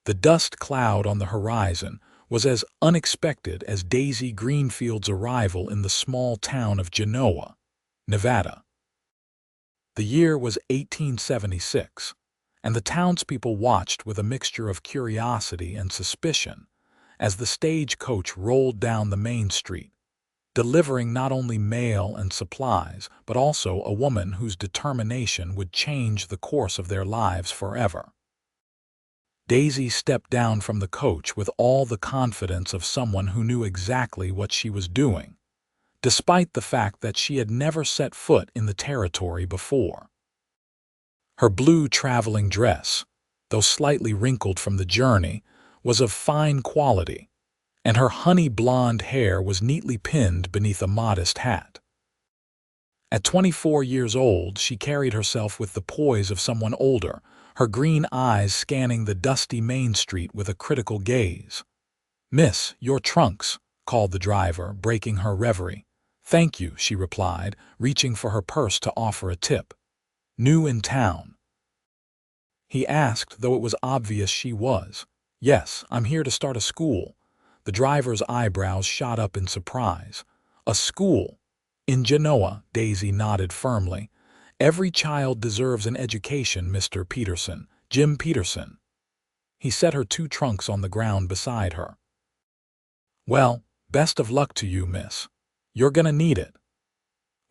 The dust cloud on the horizon was as unexpected as Daisy Greenfield's arrival in the small town of Genoa, Nevada. The year was 1876, and the townspeople watched with a mixture of curiosity and suspicion as the stagecoach rolled down the main street, delivering not only mail and supplies, but also a woman whose determination would change the course of their lives forever. Daisy stepped down from the coach with all the confidence of someone who knew exactly what she was doing, despite the fact that she had never set foot in the territory before. Her blue traveling dress, though slightly wrinkled from the journey, was of fine quality, and her honey blonde hair was neatly pinned beneath a modest hat. At 24 years old, she carried herself with the poise of someone older, her green eyes scanning the dusty main street with a critical gaze. "Miss, your trunks," called the driver, breaking her reverie. "Thank you," she replied, reaching for her purse to offer a tip. "New in town?" he asked, though it was obvious she was. "Yes, I'm here to start a school." The driver's eyebrows shot up in surprise. "A school? In Genoa?" Daisy nodded firmly. "Every child deserves an education, Mr. Peterson, Jim Peterson." He set her 2 trunks on the ground beside her. "Well, best of luck to you, miss. You're gonna need it."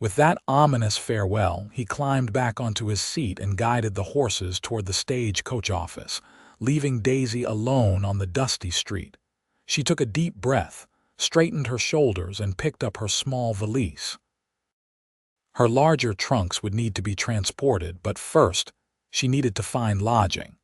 With that ominous farewell, he climbed back onto his seat and guided the horses toward the stagecoach office, leaving Daisy alone on the dusty street. She took a deep breath, straightened her shoulders, and picked up her small valise. Her larger trunks would need to be transported, but first, she needed to find lodging.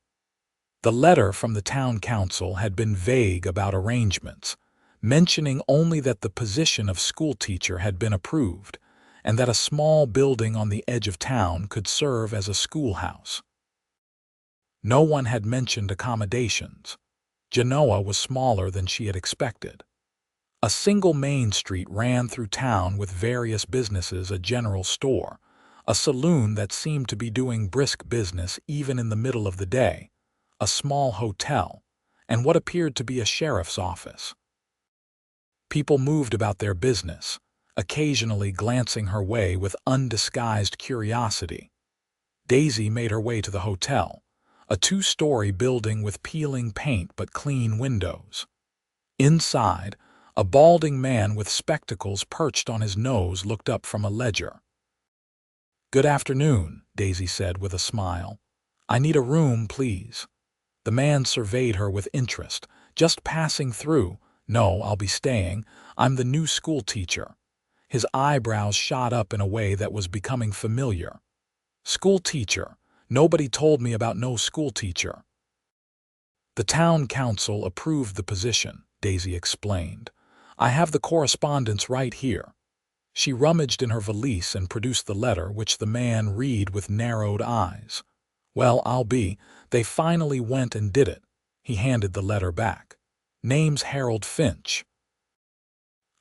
The letter from the town council had been vague about arrangements, mentioning only that the position of schoolteacher had been approved, and that a small building on the edge of town could serve as a schoolhouse. No one had mentioned accommodations. Genoa was smaller than she had expected. A single main street ran through town with various businesses: a general store, a saloon that seemed to be doing brisk business even in the middle of the day, a small hotel, and what appeared to be a sheriff's office. People moved about their business, occasionally glancing her way with undisguised curiosity. Daisy made her way to the hotel, a 2-story building with peeling paint but clean windows. Inside, a balding man with spectacles perched on his nose looked up from a ledger. "Good afternoon," Daisy said with a smile. "I need a room, please." The man surveyed her with interest. "Just passing through." "No, I'll be staying. I'm the new school teacher." His eyebrows shot up in a way that was becoming familiar. "School teacher? Nobody told me about no school teacher." "The town council approved the position," Daisy explained. "I have the correspondence right here." She rummaged in her valise and produced the letter, which the man read with narrowed eyes. "Well, they finally went and did it." He handed the letter back. "Name's Harold Finch.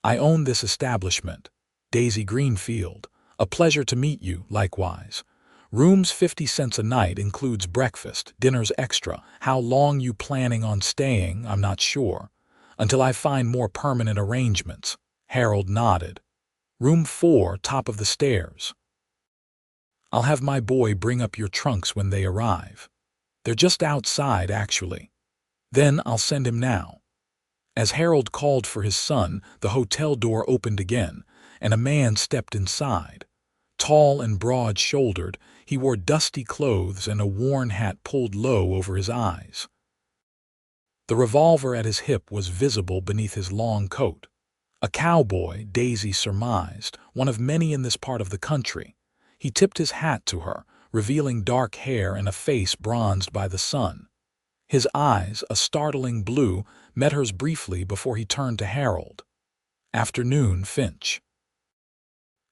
I own this establishment, Daisy Greenfield. A pleasure to meet you, likewise. Rooms 50 cents a night, includes breakfast, dinner's extra. How long you planning on staying, I'm not sure. Until I find more permanent arrangements." Harold nodded. "Room 4, top of the stairs." "I'll have my boy bring up your trunks when they arrive. They're just outside, actually. Then I'll send him now." As Harold called for his son, the hotel door opened again, and a man stepped inside. Tall and broad-shouldered, he wore dusty clothes and a worn hat pulled low over his eyes. The revolver at his hip was visible beneath his long coat. A cowboy, Daisy surmised, one of many in this part of the country. He tipped his hat to her, revealing dark hair and a face bronzed by the sun. His eyes, a startling blue, met hers briefly before he turned to Harold. "Afternoon, Finch."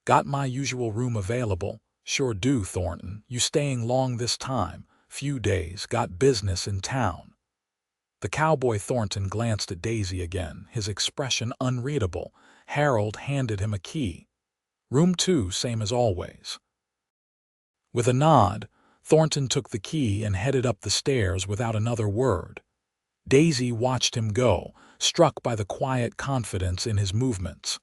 "Got my usual room available?" "Sure do, Thornton. You staying long this time?" "Few days. Got business in town." The cowboy Thornton glanced at Daisy again, his expression unreadable. Harold handed him a key. "Room 2, same as always." With a nod, Thornton took the key and headed up the stairs without another word. Daisy watched him go, struck by the quiet confidence in his movements.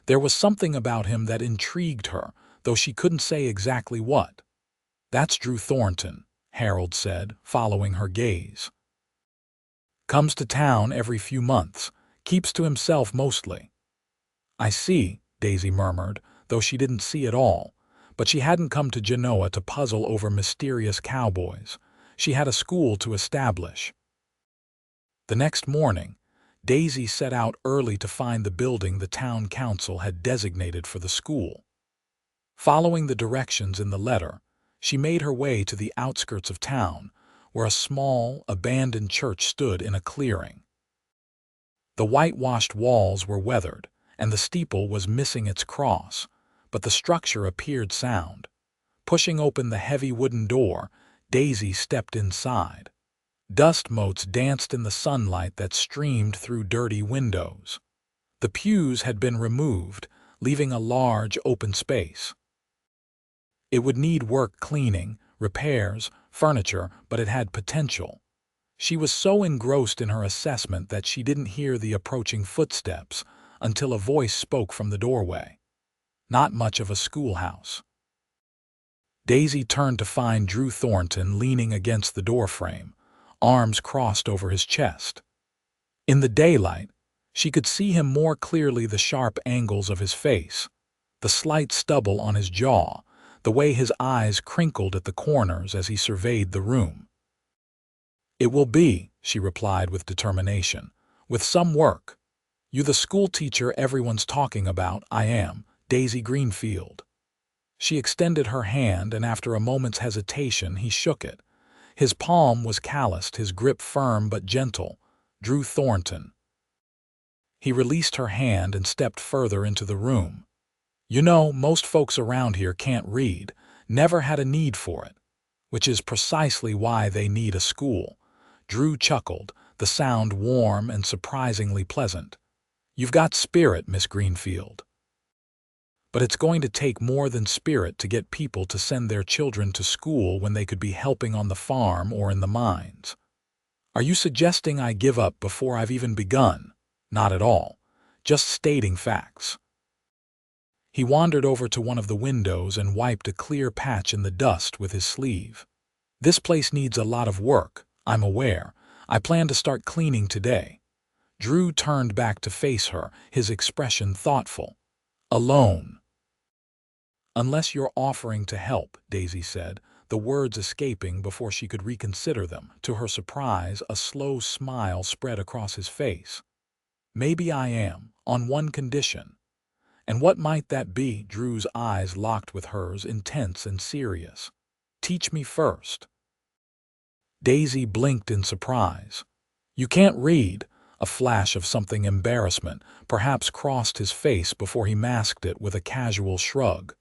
There was something about him that intrigued her, though she couldn't say exactly what. "That's Drew Thornton," Harold said, following her gaze. "Comes to town every few months, keeps to himself mostly." "I see," Daisy murmured, though she didn't see it all. But she hadn't come to Genoa to puzzle over mysterious cowboys. She had a school to establish. The next morning, Daisy set out early to find the building the town council had designated for the school. Following the directions in the letter, she made her way to the outskirts of town, where a small, abandoned church stood in a clearing. The whitewashed walls were weathered, and the steeple was missing its cross, but the structure appeared sound. Pushing open the heavy wooden door, Daisy stepped inside. Dust motes danced in the sunlight that streamed through dirty windows. The pews had been removed, leaving a large open space. It would need work cleaning, repairs, furniture, but it had potential. She was so engrossed in her assessment that she didn't hear the approaching footsteps until a voice spoke from the doorway. Not much of a schoolhouse. Daisy turned to find Drew Thornton leaning against the doorframe, arms crossed over his chest. In the daylight, she could see him more clearly, the sharp angles of his face, the slight stubble on his jaw, the way his eyes crinkled at the corners as he surveyed the room. "It will be," she replied with determination, "with some work. You the school teacher everyone's talking about?" "I am, Daisy Greenfield." She extended her hand, and after a moment's hesitation he shook it. His palm was calloused, his grip firm but gentle. "Drew Thornton." He released her hand and stepped further into the room. "You know, most folks around here can't read, never had a need for it, which is precisely why they need a school." Drew chuckled, the sound warm and surprisingly pleasant. "You've got spirit, Miss Greenfield. But it's going to take more than spirit to get people to send their children to school when they could be helping on the farm or in the mines. Are you suggesting I give up before I've even begun?" "Not at all. Just stating facts." He wandered over to one of the windows and wiped a clear patch in the dust with his sleeve. "This place needs a lot of work, I'm aware. I plan to start cleaning today." Drew turned back to face her, his expression thoughtful. "Alone?" "Unless you're offering to help," Daisy said, the words escaping before she could reconsider them. To her surprise, a slow smile spread across his face. "Maybe I am, on one condition." "And what might that be?" Drew's eyes locked with hers, intense and serious. "Teach me first." Daisy blinked in surprise. "You can't read?" A flash of something embarrassment perhaps crossed his face before he masked it with a casual shrug.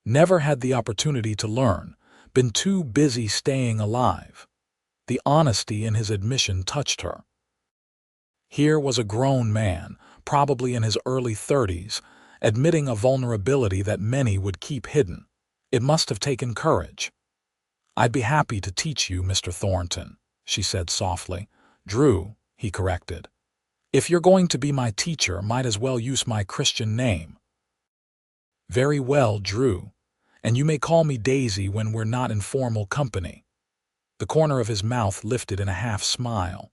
"Never had the opportunity to learn. Been too busy staying alive." The honesty in his admission touched her. Here was a grown man, probably in his early 30s, admitting a vulnerability that many would keep hidden. It must have taken courage. "I'd be happy to teach you, Mr. Thornton," she said softly. "Drew," he corrected. "If you're going to be my teacher, might as well use my Christian name." "Very well, Drew. And you may call me Daisy when we're not in formal company." The corner of his mouth lifted in a half-smile.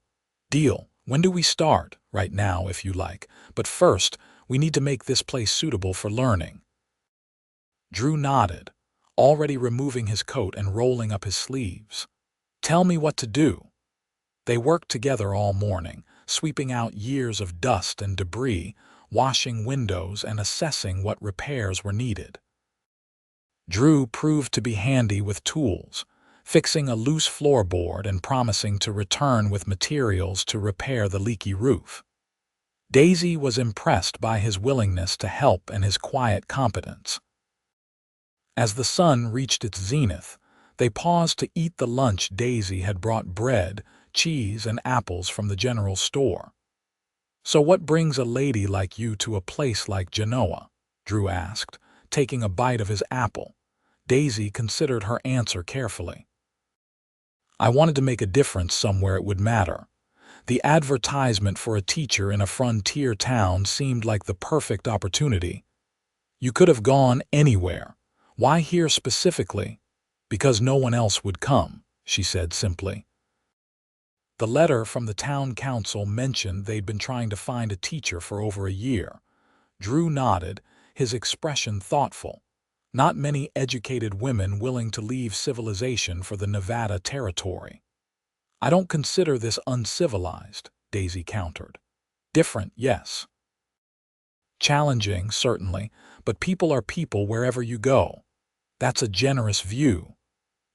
"Deal. When do we start?" "Right now, if you like. But first, we need to make this place suitable for learning." Drew nodded, already removing his coat and rolling up his sleeves. "Tell me what to do." They worked together all morning, sweeping out years of dust and debris, washing windows and assessing what repairs were needed. Drew proved to be handy with tools, fixing a loose floorboard and promising to return with materials to repair the leaky roof. Daisy was impressed by his willingness to help and his quiet competence. As the sun reached its zenith, they paused to eat the lunch. Daisy had brought bread, cheese, and apples from the general store. "So what brings a lady like you to a place like Genoa?" Drew asked, taking a bite of his apple. Daisy considered her answer carefully. "I wanted to make a difference somewhere it would matter. The advertisement for a teacher in a frontier town seemed like the perfect opportunity. You could have gone anywhere. Why here specifically? Because no one else would come, she said simply. The letter from the town council mentioned they'd been trying to find a teacher for over a year. Drew nodded, his expression thoughtful. Not many educated women willing to leave civilization for the Nevada territory. I don't consider this uncivilized, Daisy countered. Different, yes. Challenging, certainly, but people are people wherever you go. That's a generous view.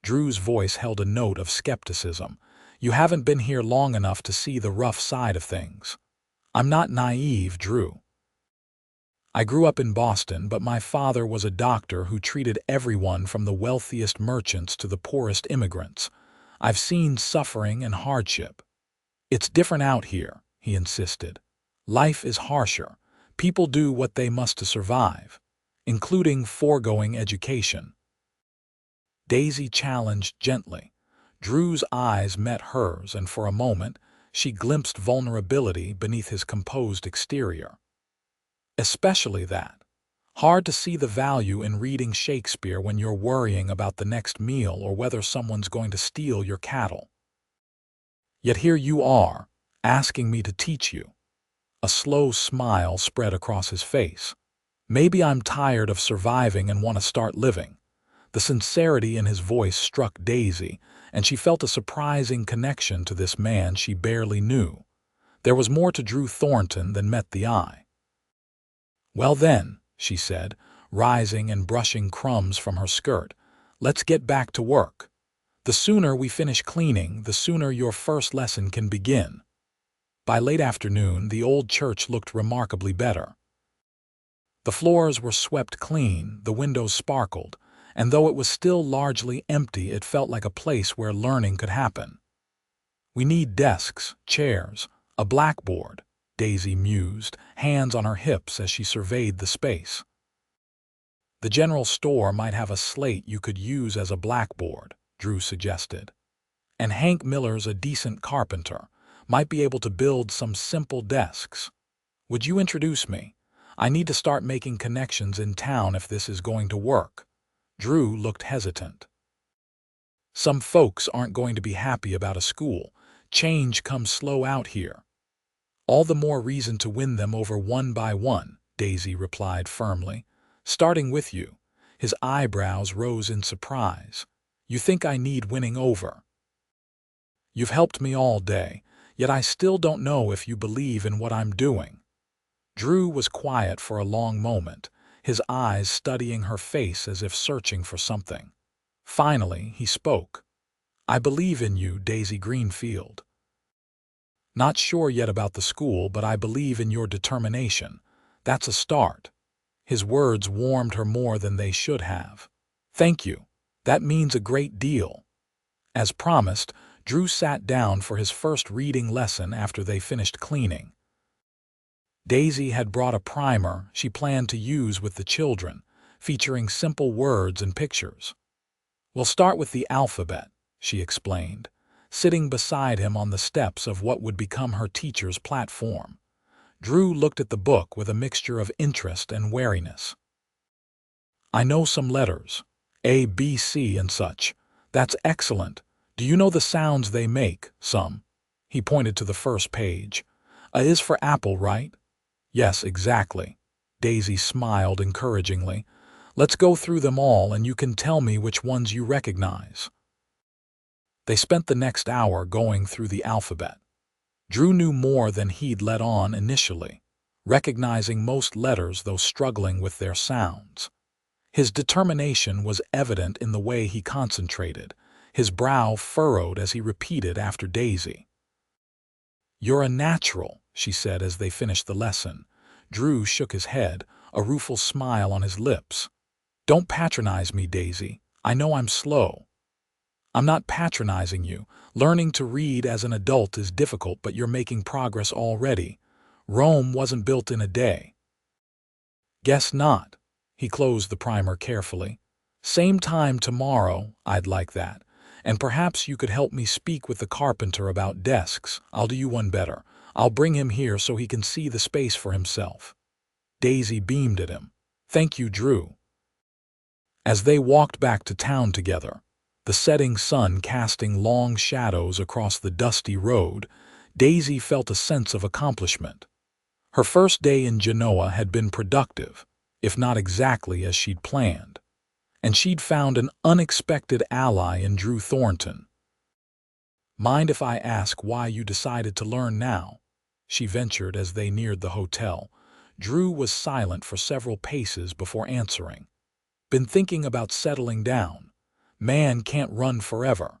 Drew's voice held a note of skepticism. You haven't been here long enough to see the rough side of things. I'm not naive, Drew. I grew up in Boston, but my father was a doctor who treated everyone from the wealthiest merchants to the poorest immigrants. I've seen suffering and hardship. It's different out here, he insisted. Life is harsher. People do what they must to survive, including foregoing education. Daisy challenged gently. Drew's eyes met hers, and for a moment, she glimpsed vulnerability beneath his composed exterior. Especially that. Hard to see the value in reading Shakespeare when you're worrying about the next meal or whether someone's going to steal your cattle. Yet here you are, asking me to teach you. A slow smile spread across his face. Maybe I'm tired of surviving and want to start living. The sincerity in his voice struck Daisy, and she felt a surprising connection to this man she barely knew. There was more to Drew Thornton than met the eye. Well then, she said, rising and brushing crumbs from her skirt, let's get back to work. The sooner we finish cleaning, the sooner your first lesson can begin. By late afternoon, the old church looked remarkably better. The floors were swept clean, the windows sparkled, and though it was still largely empty, it felt like a place where learning could happen. We need desks, chairs, a blackboard, Daisy mused, hands on her hips as she surveyed the space. The general store might have a slate you could use as a blackboard, Drew suggested. And Hank Miller's a decent carpenter, might be able to build some simple desks. Would you introduce me? I need to start making connections in town if this is going to work. Drew looked hesitant. Some folks aren't going to be happy about a school. Change comes slow out here. All the more reason to win them over one by one, Daisy replied firmly. Starting with you. His eyebrows rose in surprise. You think I need winning over? You've helped me all day, yet I still don't know if you believe in what I'm doing. Drew was quiet for a long moment, his eyes studying her face as if searching for something. Finally, he spoke. I believe in you, Daisy Greenfield. Not sure yet about the school, but I believe in your determination. That's a start. His words warmed her more than they should have. Thank you. That means a great deal. As promised, Drew sat down for his first reading lesson after they finished cleaning. Daisy had brought a primer she planned to use with the children, featuring simple words and pictures. We'll start with the alphabet, she explained, sitting beside him on the steps of what would become her teacher's platform. Drew looked at the book with a mixture of interest and wariness. I know some letters, A, B, C, and such. That's excellent. Do you know the sounds they make, some? He pointed to the first page. A is for apple, right? Yes, exactly. Daisy smiled encouragingly. Let's go through them all and you can tell me which ones you recognize. They spent the next hour going through the alphabet. Drew knew more than he'd let on initially, recognizing most letters though struggling with their sounds. His determination was evident in the way he concentrated, his brow furrowed as he repeated after Daisy. You're a natural, she said as they finished the lesson. Drew shook his head, a rueful smile on his lips. Don't patronize me, Daisy. I know I'm slow. I'm not patronizing you. Learning to read as an adult is difficult, but you're making progress already. Rome wasn't built in a day. Guess not. He closed the primer carefully. Same time tomorrow, I'd like that. And perhaps you could help me speak with the carpenter about desks. I'll do you one better. I'll bring him here so he can see the space for himself." Daisy beamed at him. "Thank you, Drew." As they walked back to town together, the setting sun casting long shadows across the dusty road, Daisy felt a sense of accomplishment. Her first day in Genoa had been productive, if not exactly as she'd planned, and she'd found an unexpected ally in Drew Thornton. "Mind if I ask why you decided to learn now?" she ventured as they neared the hotel. Drew was silent for several paces before answering. "Been thinking about settling down. Man can't run forever."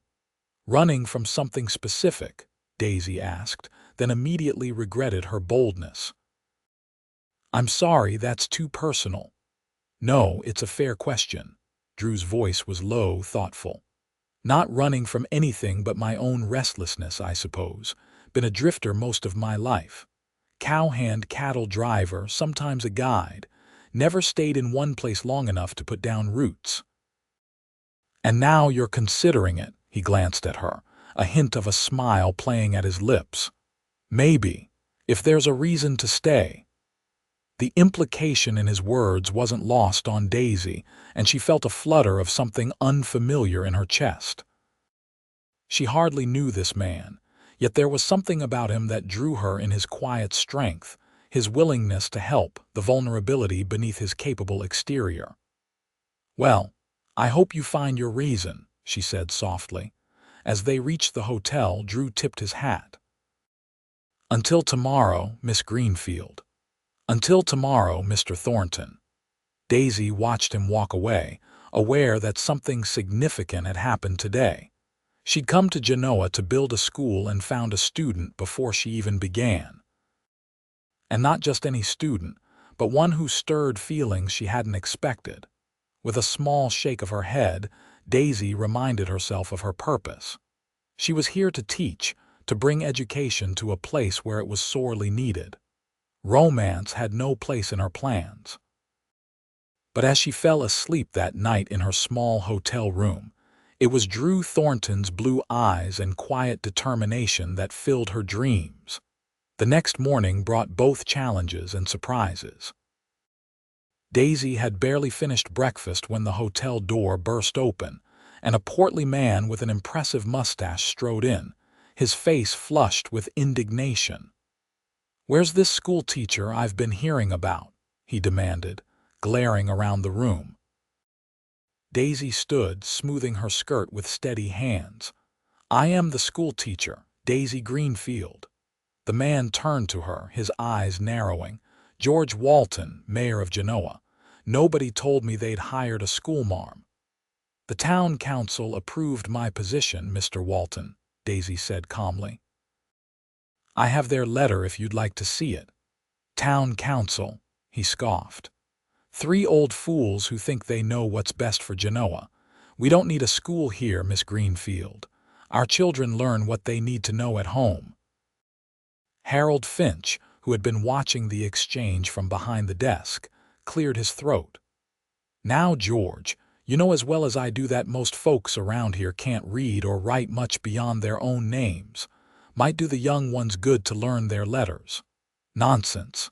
"Running from something specific?" Daisy asked, then immediately regretted her boldness. "I'm sorry, that's too personal." "No, it's a fair question." Drew's voice was low, thoughtful. "Not running from anything but my own restlessness, I suppose. Been a drifter most of my life. Cowhand, cattle driver, sometimes a guide. Never stayed in one place long enough to put down roots." "And now you're considering it," he glanced at her, a hint of a smile playing at his lips. "Maybe, if there's a reason to stay." The implication in his words wasn't lost on Daisy, and she felt a flutter of something unfamiliar in her chest. She hardly knew this man, yet there was something about him that drew her in his quiet strength, his willingness to help, the vulnerability beneath his capable exterior. "Well, I hope you find your reason," she said softly. As they reached the hotel, Drew tipped his hat. "Until tomorrow, Miss Greenfield." "Until tomorrow, Mr. Thornton." Daisy watched him walk away, aware that something significant had happened today. She'd come to Genoa to build a school and found a student before she even began. And not just any student, but one who stirred feelings she hadn't expected. With a small shake of her head, Daisy reminded herself of her purpose. She was here to teach, to bring education to a place where it was sorely needed. Romance had no place in her plans. But as she fell asleep that night in her small hotel room, it was Drew Thornton's blue eyes and quiet determination that filled her dreams. The next morning brought both challenges and surprises. Daisy had barely finished breakfast when the hotel door burst open, and a portly man with an impressive mustache strode in, his face flushed with indignation. "Where's this school teacher I've been hearing about?" he demanded, glaring around the room. Daisy stood, smoothing her skirt with steady hands. "I am the school teacher, Daisy Greenfield." The man turned to her, his eyes narrowing. "George Walton, mayor of Genoa. Nobody told me they'd hired a schoolmarm." "The town council approved my position, Mr. Walton," Daisy said calmly. "I have their letter if you'd like to see it." "Town council," he scoffed. "Three old fools who think they know what's best for Genoa. We don't need a school here, Miss Greenfield. Our children learn what they need to know at home." Harold Finch, who had been watching the exchange from behind the desk, cleared his throat. "Now, George, you know as well as I do that most folks around here can't read or write much beyond their own names. Might do the young ones good to learn their letters." "Nonsense.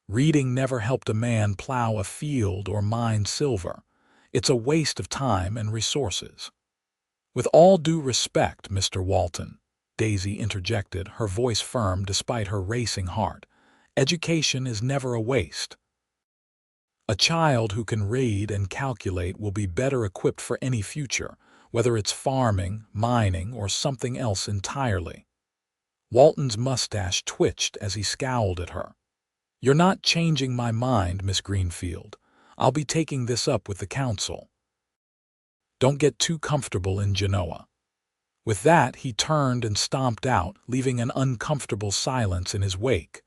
Reading never helped a man plow a field or mine silver. It's a waste of time and resources." "With all due respect, Mr. Walton," Daisy interjected, her voice firm despite her racing heart, "education is never a waste. A child who can read and calculate will be better equipped for any future, whether it's farming, mining, or something else entirely." Walton's mustache twitched as he scowled at her. "You're not changing my mind, Miss Greenfield. I'll be taking this up with the council. Don't get too comfortable in Genoa." With that, he turned and stomped out, leaving an uncomfortable silence in his wake.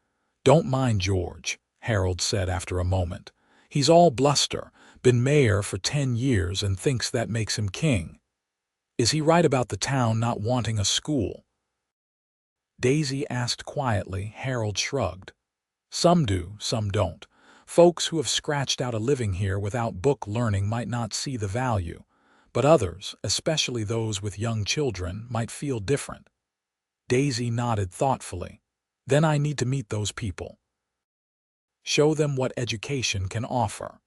"Don't mind George," Harold said after a moment. "He's all bluster, been mayor for 10 years and thinks that makes him king." "Is he right about the town not wanting a school?" Daisy asked quietly. Harold shrugged. "Some do, some don't. Folks who have scratched out a living here without book learning might not see the value. but others, especially those with young children, might feel different. Daisy nodded thoughtfully. Then I need to meet those people. Show them what education can offer.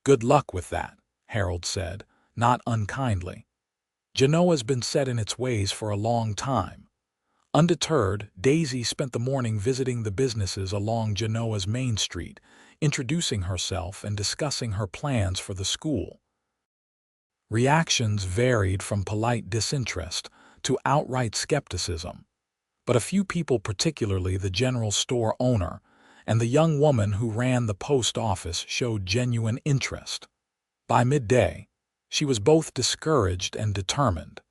Good luck with that, Harold said, not unkindly. Genoa's been set in its ways for a long time. Undeterred, Daisy spent the morning visiting the businesses along Genoa's main street, introducing herself and discussing her plans for the school. Reactions varied from polite disinterest to outright skepticism, but a few people, particularly the general store owner and the young woman who ran the post office, showed genuine interest. By midday, she was both discouraged and determined.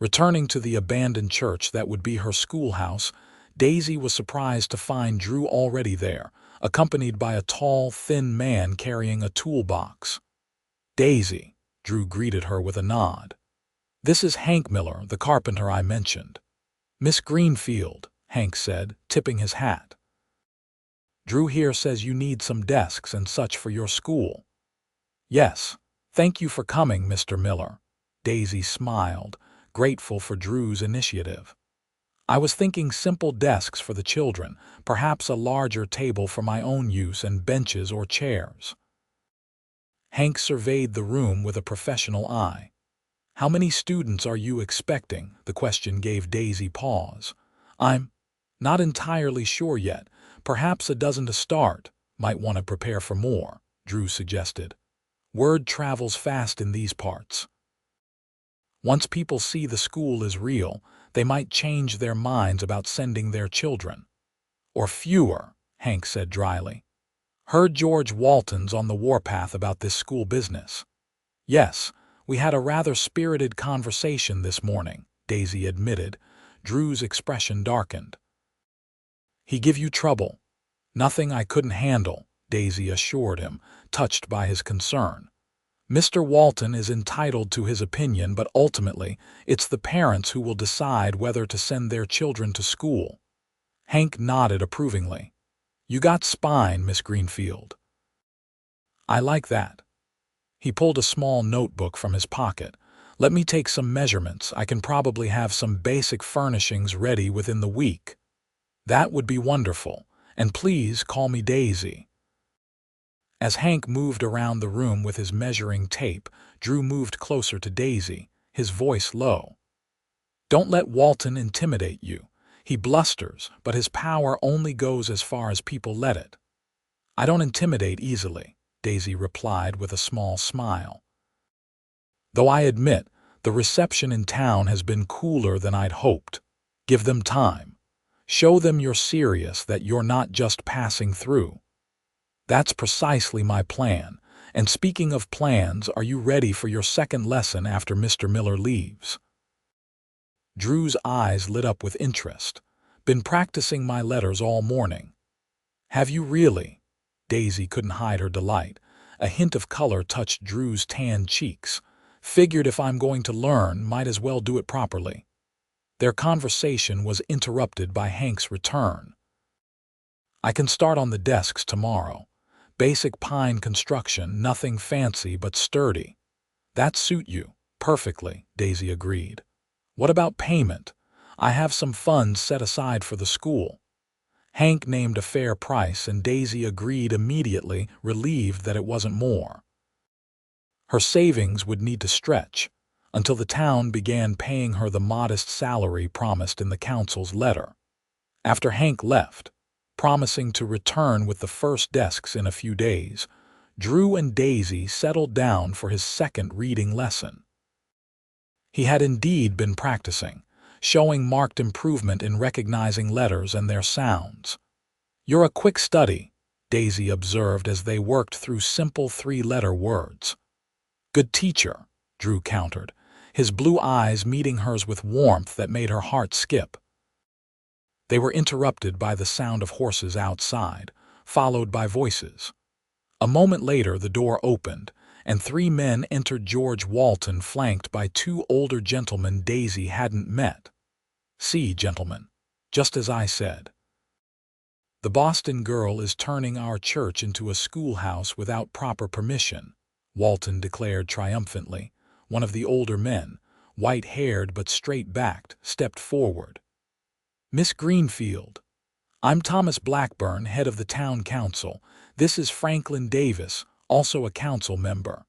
Returning to the abandoned church that would be her schoolhouse, Daisy was surprised to find Drew already there, accompanied by a tall, thin man carrying a toolbox. "Daisy," Drew greeted her with a nod. "This is Hank Miller, the carpenter I mentioned." "Miss Greenfield," Hank said, tipping his hat. "Drew here says you need some desks and such for your school." "Yes, thank you for coming, Mr. Miller." Daisy smiled, grateful for Drew's initiative. "I was thinking simple desks for the children, perhaps a larger table for my own use and benches or chairs." Hank surveyed the room with a professional eye. "How many students are you expecting?" The question gave Daisy pause. "I'm not entirely sure yet. Perhaps a dozen to start. Might want to prepare for more," Drew suggested. "Word travels fast in these parts. Once people see the school is real, they might change their minds about sending their children." "Or fewer," Hank said dryly. "Heard George Walton's on the warpath about this school business." "Yes, we had a rather spirited conversation this morning," Daisy admitted. Drew's expression darkened. "He give you trouble?" "Nothing I couldn't handle," Daisy assured him, touched by his concern. "Mr. Walton is entitled to his opinion, but ultimately it's the parents who will decide whether to send their children to school." Hank nodded approvingly. "You got spine, Miss Greenfield." "I like that." He pulled a small notebook from his pocket. "Let me take some measurements. I can probably have some basic furnishings ready within the week." "That would be wonderful. And please call me Daisy." As Hank moved around the room with his measuring tape, Drew moved closer to Daisy, his voice low. "Don't let Walton intimidate you. He blusters, but his power only goes as far as people let it." "I don't intimidate easily," Daisy replied with a small smile. "Though I admit, the reception in town has been cooler than I'd hoped. Give them time. Show them you're serious, that you're not just passing through." "That's precisely my plan. And speaking of plans, are you ready for your second lesson after Mr. Miller leaves?" Drew's eyes lit up with interest. "Been practicing my letters all morning." "Have you really?" Daisy couldn't hide her delight. A hint of color touched Drew's tanned cheeks. "Figured if I'm going to learn, might as well do it properly." Their conversation was interrupted by Hank's return. "I can start on the desks tomorrow. Basic pine construction, nothing fancy but sturdy." "That suit you perfectly," Daisy agreed. "What about payment? I have some funds set aside for the school." Hank named a fair price, and Daisy agreed immediately, relieved that it wasn't more. Her savings would need to stretch until the town began paying her the modest salary promised in the council's letter. After Hank left, promising to return with the first desks in a few days, Drew and Daisy settled down for his second reading lesson. He had indeed been practicing, showing marked improvement in recognizing letters and their sounds. "You're a quick study," Daisy observed as they worked through simple three-letter words. "Good teacher," Drew countered, his blue eyes meeting hers with warmth that made her heart skip. They were interrupted by the sound of horses outside, followed by voices. A moment later the door opened, and three men entered George Walton, flanked by two older gentlemen Daisy hadn't met. "See, gentlemen, just as I said. The Boston girl is turning our church into a schoolhouse without proper permission. Walton declared triumphantly. One of the older men, white-haired but straight-backed, stepped forward. "Miss Greenfield, I'm Thomas Blackburn, head of the town council. This is Franklin Davis, also a council member."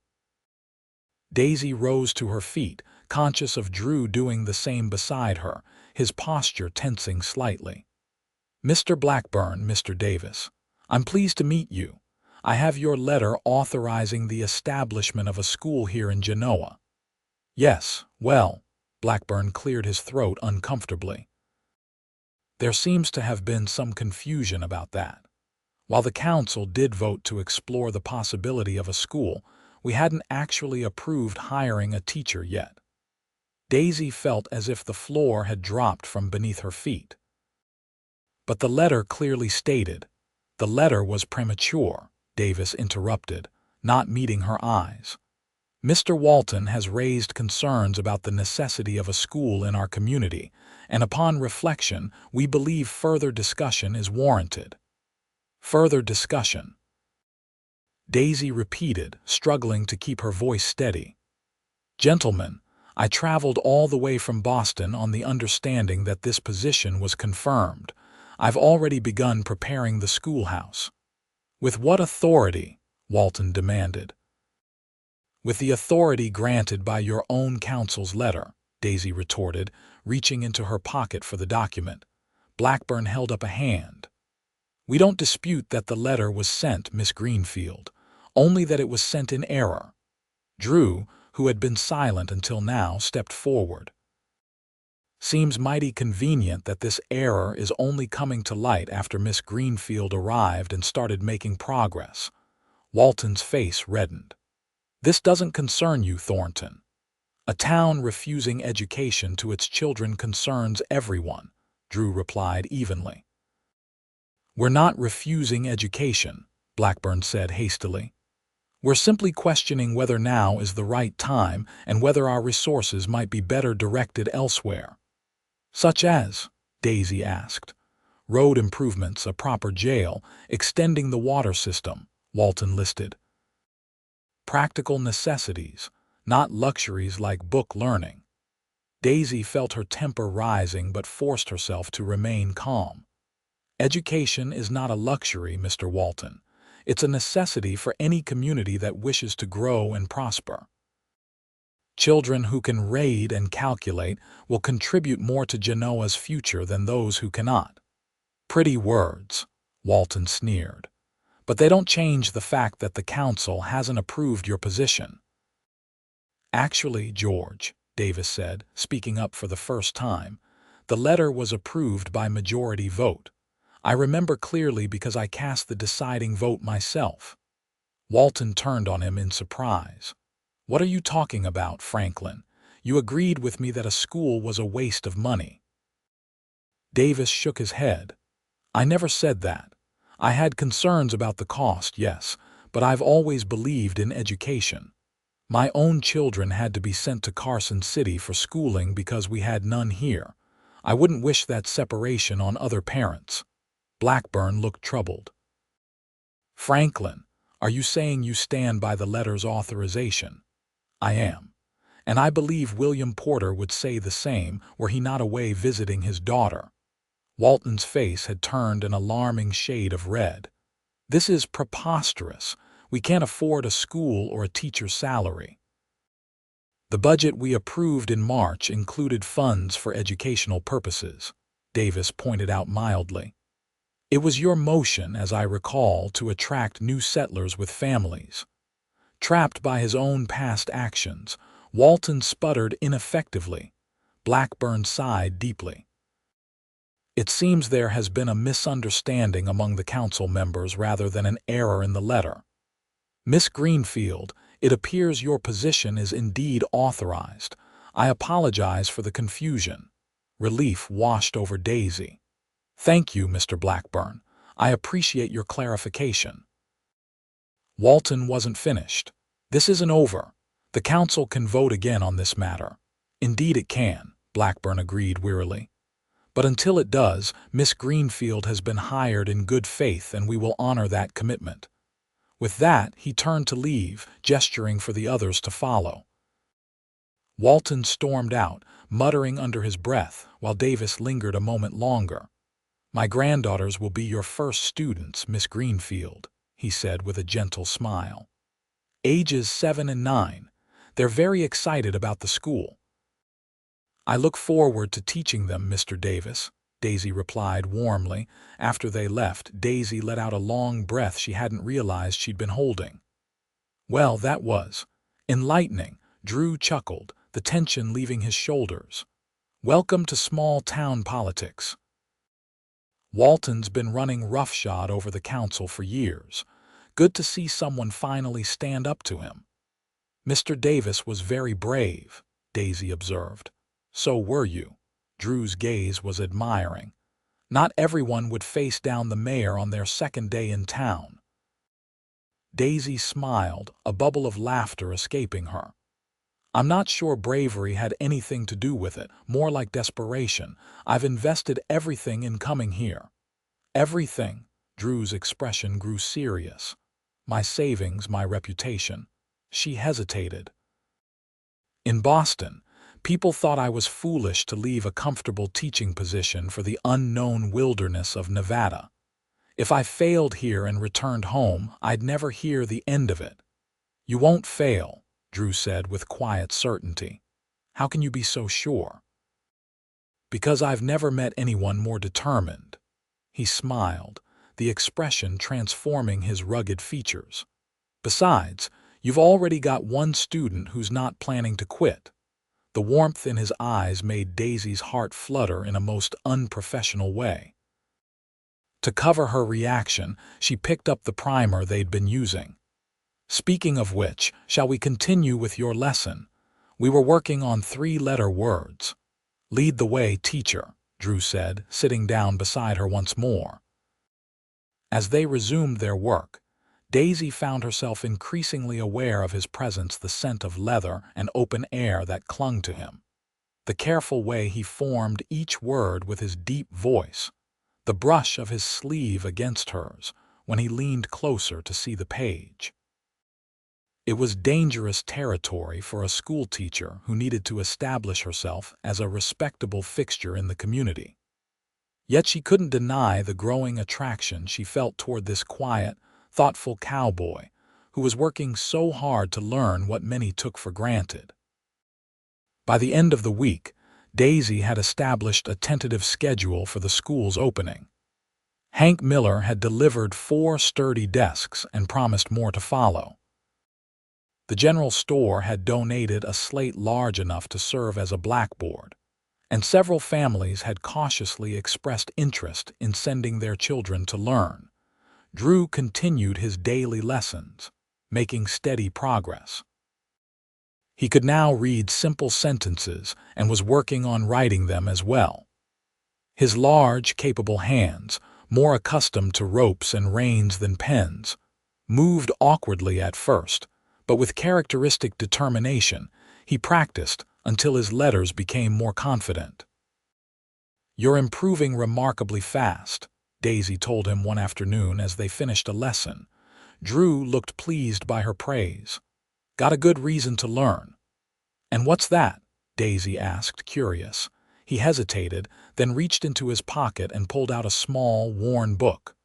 Daisy rose to her feet, conscious of Drew doing the same beside her, his posture tensing slightly. "Mr. Blackburn, Mr. Davis, I'm pleased to meet you. I have your letter authorizing the establishment of a school here in Genoa." "Yes, well," Blackburn cleared his throat uncomfortably. "There seems to have been some confusion about that. While the council did vote to explore the possibility of a school, we hadn't actually approved hiring a teacher yet." Daisy felt as if the floor had dropped from beneath her feet. "But the letter clearly stated—" "The letter was premature," Davis interrupted, not meeting her eyes. "Mr. Walton has raised concerns about the necessity of a school in our community, and upon reflection, we believe further discussion is warranted." "Further discussion," Daisy repeated, struggling to keep her voice steady. "Gentlemen, I traveled all the way from Boston on the understanding that this position was confirmed. I've already begun preparing the schoolhouse." "With what authority?" Walton demanded. "With the authority granted by your own council's letter," Daisy retorted, reaching into her pocket for the document. Blackburn held up a hand. "We don't dispute that the letter was sent, Miss Greenfield, only that it was sent in error." Drew, who had been silent until now, stepped forward. "Seems mighty convenient that this error is only coming to light after Miss Greenfield arrived and started making progress." Walton's face reddened. "This doesn't concern you, Thornton. A town refusing education to its children concerns everyone," Drew replied evenly. "We're not refusing education," Blackburn said hastily. "We're simply questioning whether now is the right time and whether our resources might be better directed elsewhere." "Such as?" Daisy asked. "Road improvements, a proper jail, extending the water system," Walton listed. "Practical necessities, not luxuries like book learning." Daisy felt her temper rising but forced herself to remain calm. "Education is not a luxury, Mr. Walton. It's a necessity for any community that wishes to grow and prosper. Children who can read and calculate will contribute more to Genoa's future than those who cannot." "Pretty words," Walton sneered. "But they don't change the fact that the council hasn't approved your position." "Actually, George," Davis said, speaking up for the first time, "the letter was approved by majority vote. I remember clearly because I cast the deciding vote myself." Walton turned on him in surprise. "What are you talking about, Franklin? You agreed with me that a school was a waste of money." Davis shook his head. "I never said that. I had concerns about the cost, yes, but I've always believed in education. My own children had to be sent to Carson City for schooling because we had none here. I wouldn't wish that separation on other parents." Blackburn looked troubled. "Franklin, are you saying you stand by the letter's authorization?" "I am. And I believe William Porter would say the same were he not away visiting his daughter." Walton's face had turned an alarming shade of red. "This is preposterous. We can't afford a school or a teacher's salary." "The budget we approved in March included funds for educational purposes," Davis pointed out mildly. "It was your motion, as I recall, to attract new settlers with families." Trapped by his own past actions, Walton sputtered ineffectively. Blackburn sighed deeply. "It seems there has been a misunderstanding among the council members rather than an error in the letter. Miss Greenfield, it appears your position is indeed authorized. I apologize for the confusion." Relief washed over Daisy. "Thank you, Mr. Blackburn. I appreciate your clarification." Walton wasn't finished. "This isn't over. The council can vote again on this matter." "Indeed it can," Blackburn agreed wearily. "But until it does, Miss Greenfield has been hired in good faith and we will honor that commitment." With that, he turned to leave, gesturing for the others to follow. Walton stormed out, muttering under his breath, while Davis lingered a moment longer. "My granddaughters will be your first students, Miss Greenfield," he said with a gentle smile. "Ages 7 and 9. They're very excited about the school." "I look forward to teaching them, Mr. Davis," Daisy replied warmly. After they left, Daisy let out a long breath she hadn't realized she'd been holding. "Well, that was enlightening," Drew chuckled, the tension leaving his shoulders. "Welcome to small-town politics." Walton's been running roughshod over the council for years. Good to see someone finally stand up to him. "Mr. Davis was very brave," Daisy observed. "So were you." Drew's gaze was admiring. "Not everyone would face down the mayor on their second day in town." Daisy smiled, a bubble of laughter escaping her. "I'm not sure bravery had anything to do with it, more like desperation. I've invested everything in coming here." "Everything?" Drew's expression grew serious. "My savings, my reputation." She hesitated. "In Boston, people thought I was foolish to leave a comfortable teaching position for the unknown wilderness of Nevada. If I failed here and returned home, I'd never hear the end of it." "You won't fail," Drew said with quiet certainty. "How can you be so sure?" "Because I've never met anyone more determined." He smiled, the expression transforming his rugged features. "Besides, you've already got one student who's not planning to quit." The warmth in his eyes made Daisy's heart flutter in a most unprofessional way. To cover her reaction, she picked up the primer they'd been using. "Speaking of which, shall we continue with your lesson? We were working on 3-letter words." "Lead the way, teacher," Drew said, sitting down beside her once more. As they resumed their work, Daisy found herself increasingly aware of his presence, the scent of leather and open air that clung to him. The careful way he formed each word with his deep voice. The brush of his sleeve against hers when he leaned closer to see the page. It was dangerous territory for a schoolteacher who needed to establish herself as a respectable fixture in the community. Yet she couldn't deny the growing attraction she felt toward this quiet, thoughtful cowboy who was working so hard to learn what many took for granted. By the end of the week, Daisy had established a tentative schedule for the school's opening. Hank Miller had delivered 4 sturdy desks and promised more to follow. The general store had donated a slate large enough to serve as a blackboard, and several families had cautiously expressed interest in sending their children to learn. Drew continued his daily lessons, making steady progress. He could now read simple sentences and was working on writing them as well. His large, capable hands, more accustomed to ropes and reins than pens, moved awkwardly at first, but with characteristic determination, he practiced until his letters became more confident. "You're improving remarkably fast," Daisy told him one afternoon as they finished a lesson. Drew looked pleased by her praise. "Got a good reason to learn." "And what's that?" Daisy asked, curious. He hesitated, then reached into his pocket and pulled out a small, worn book.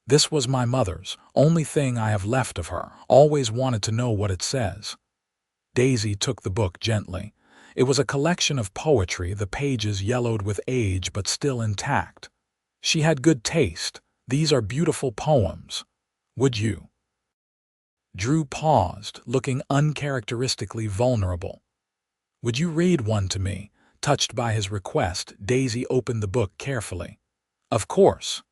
"This was my mother's, only thing I have left of her. Always wanted to know what it says." Daisy took the book gently. It was a collection of poetry, the pages yellowed with age but still intact. She had good taste. "These are beautiful poems. Would you?" Drew paused, looking uncharacteristically vulnerable. "Would you read one to me?" Touched by his request, Daisy opened the book carefully. "Of course."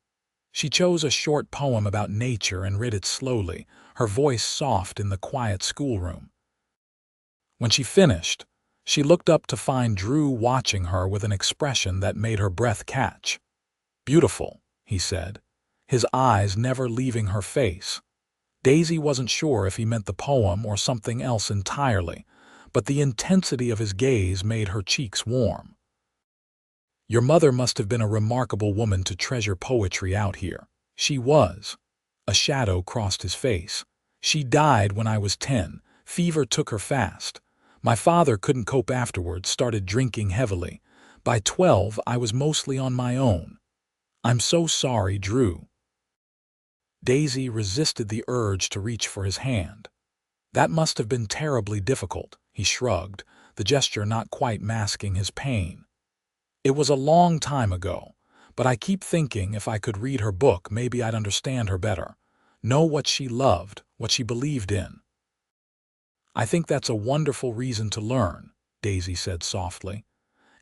She chose a short poem about nature and read it slowly, her voice soft in the quiet schoolroom. When she finished, she looked up to find Drew watching her with an expression that made her breath catch. "Beautiful," he said, his eyes never leaving her face. Daisy wasn't sure if he meant the poem or something else entirely, but the intensity of his gaze made her cheeks warm. "Your mother must have been a remarkable woman to treasure poetry out here." "She was." A shadow crossed his face. She died when I was 10. Fever took her fast. My father couldn't cope afterwards, started drinking heavily. By 12, I was mostly on my own. I'm so sorry, Drew. Daisy resisted the urge to reach for his hand. That must have been terribly difficult, he shrugged, the gesture not quite masking his pain. It was a long time ago, but I keep thinking if I could read her book, maybe I'd understand her better, know what she loved, what she believed in. I think that's a wonderful reason to learn, Daisy said softly,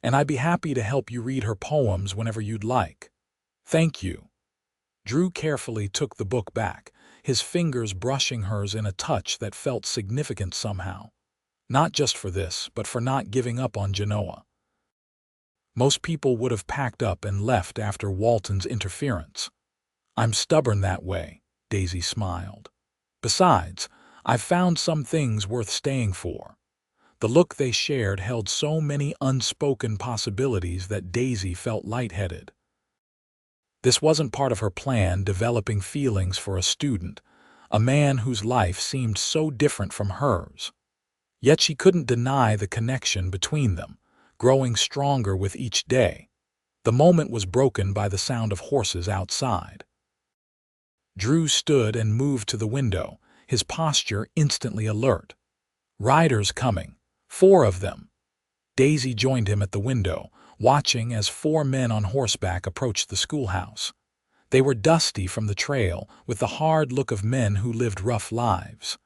and I'd be happy to help you read her poems whenever you'd like. Thank you. Drew carefully took the book back, his fingers brushing hers in a touch that felt significant somehow. Not just for this, but for not giving up on Genoa. Most people would have packed up and left after Walton's interference. I'm stubborn that way, Daisy smiled. Besides, I've found some things worth staying for. The look they shared held so many unspoken possibilities that Daisy felt lightheaded. This wasn't part of her plan, developing feelings for a student, a man whose life seemed so different from hers. Yet she couldn't deny the connection between them, growing stronger with each day. The moment was broken by the sound of horses outside. Drew stood and moved to the window, his posture instantly alert. Riders coming, 4 of them. Daisy joined him at the window, watching as 4 men on horseback approached the schoolhouse. They were dusty from the trail, with the hard look of men who lived rough lives.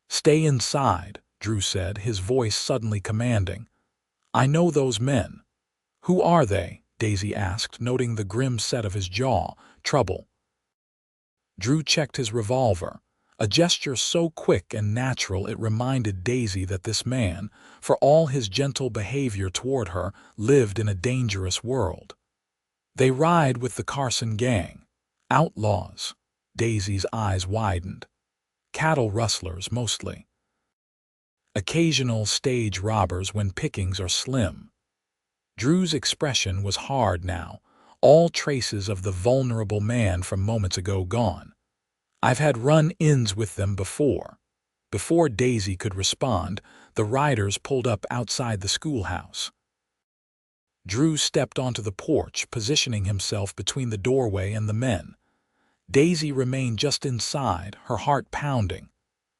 Stay inside, Drew said, his voice suddenly commanding. I know those men. Who are they? Daisy asked, noting the grim set of his jaw. Trouble. Drew checked his revolver, a gesture so quick and natural it reminded Daisy that this man, for all his gentle behavior toward her, lived in a dangerous world. They ride with the Carson gang. Outlaws. Daisy's eyes widened. Cattle rustlers, mostly. Occasional stage robbers when pickings are slim. Drew's expression was hard now, all traces of the vulnerable man from moments ago gone. I've had run-ins with them before. Before Daisy could respond, the riders pulled up outside the schoolhouse. Drew stepped onto the porch, positioning himself between the doorway and the men. Daisy remained just inside, her heart pounding.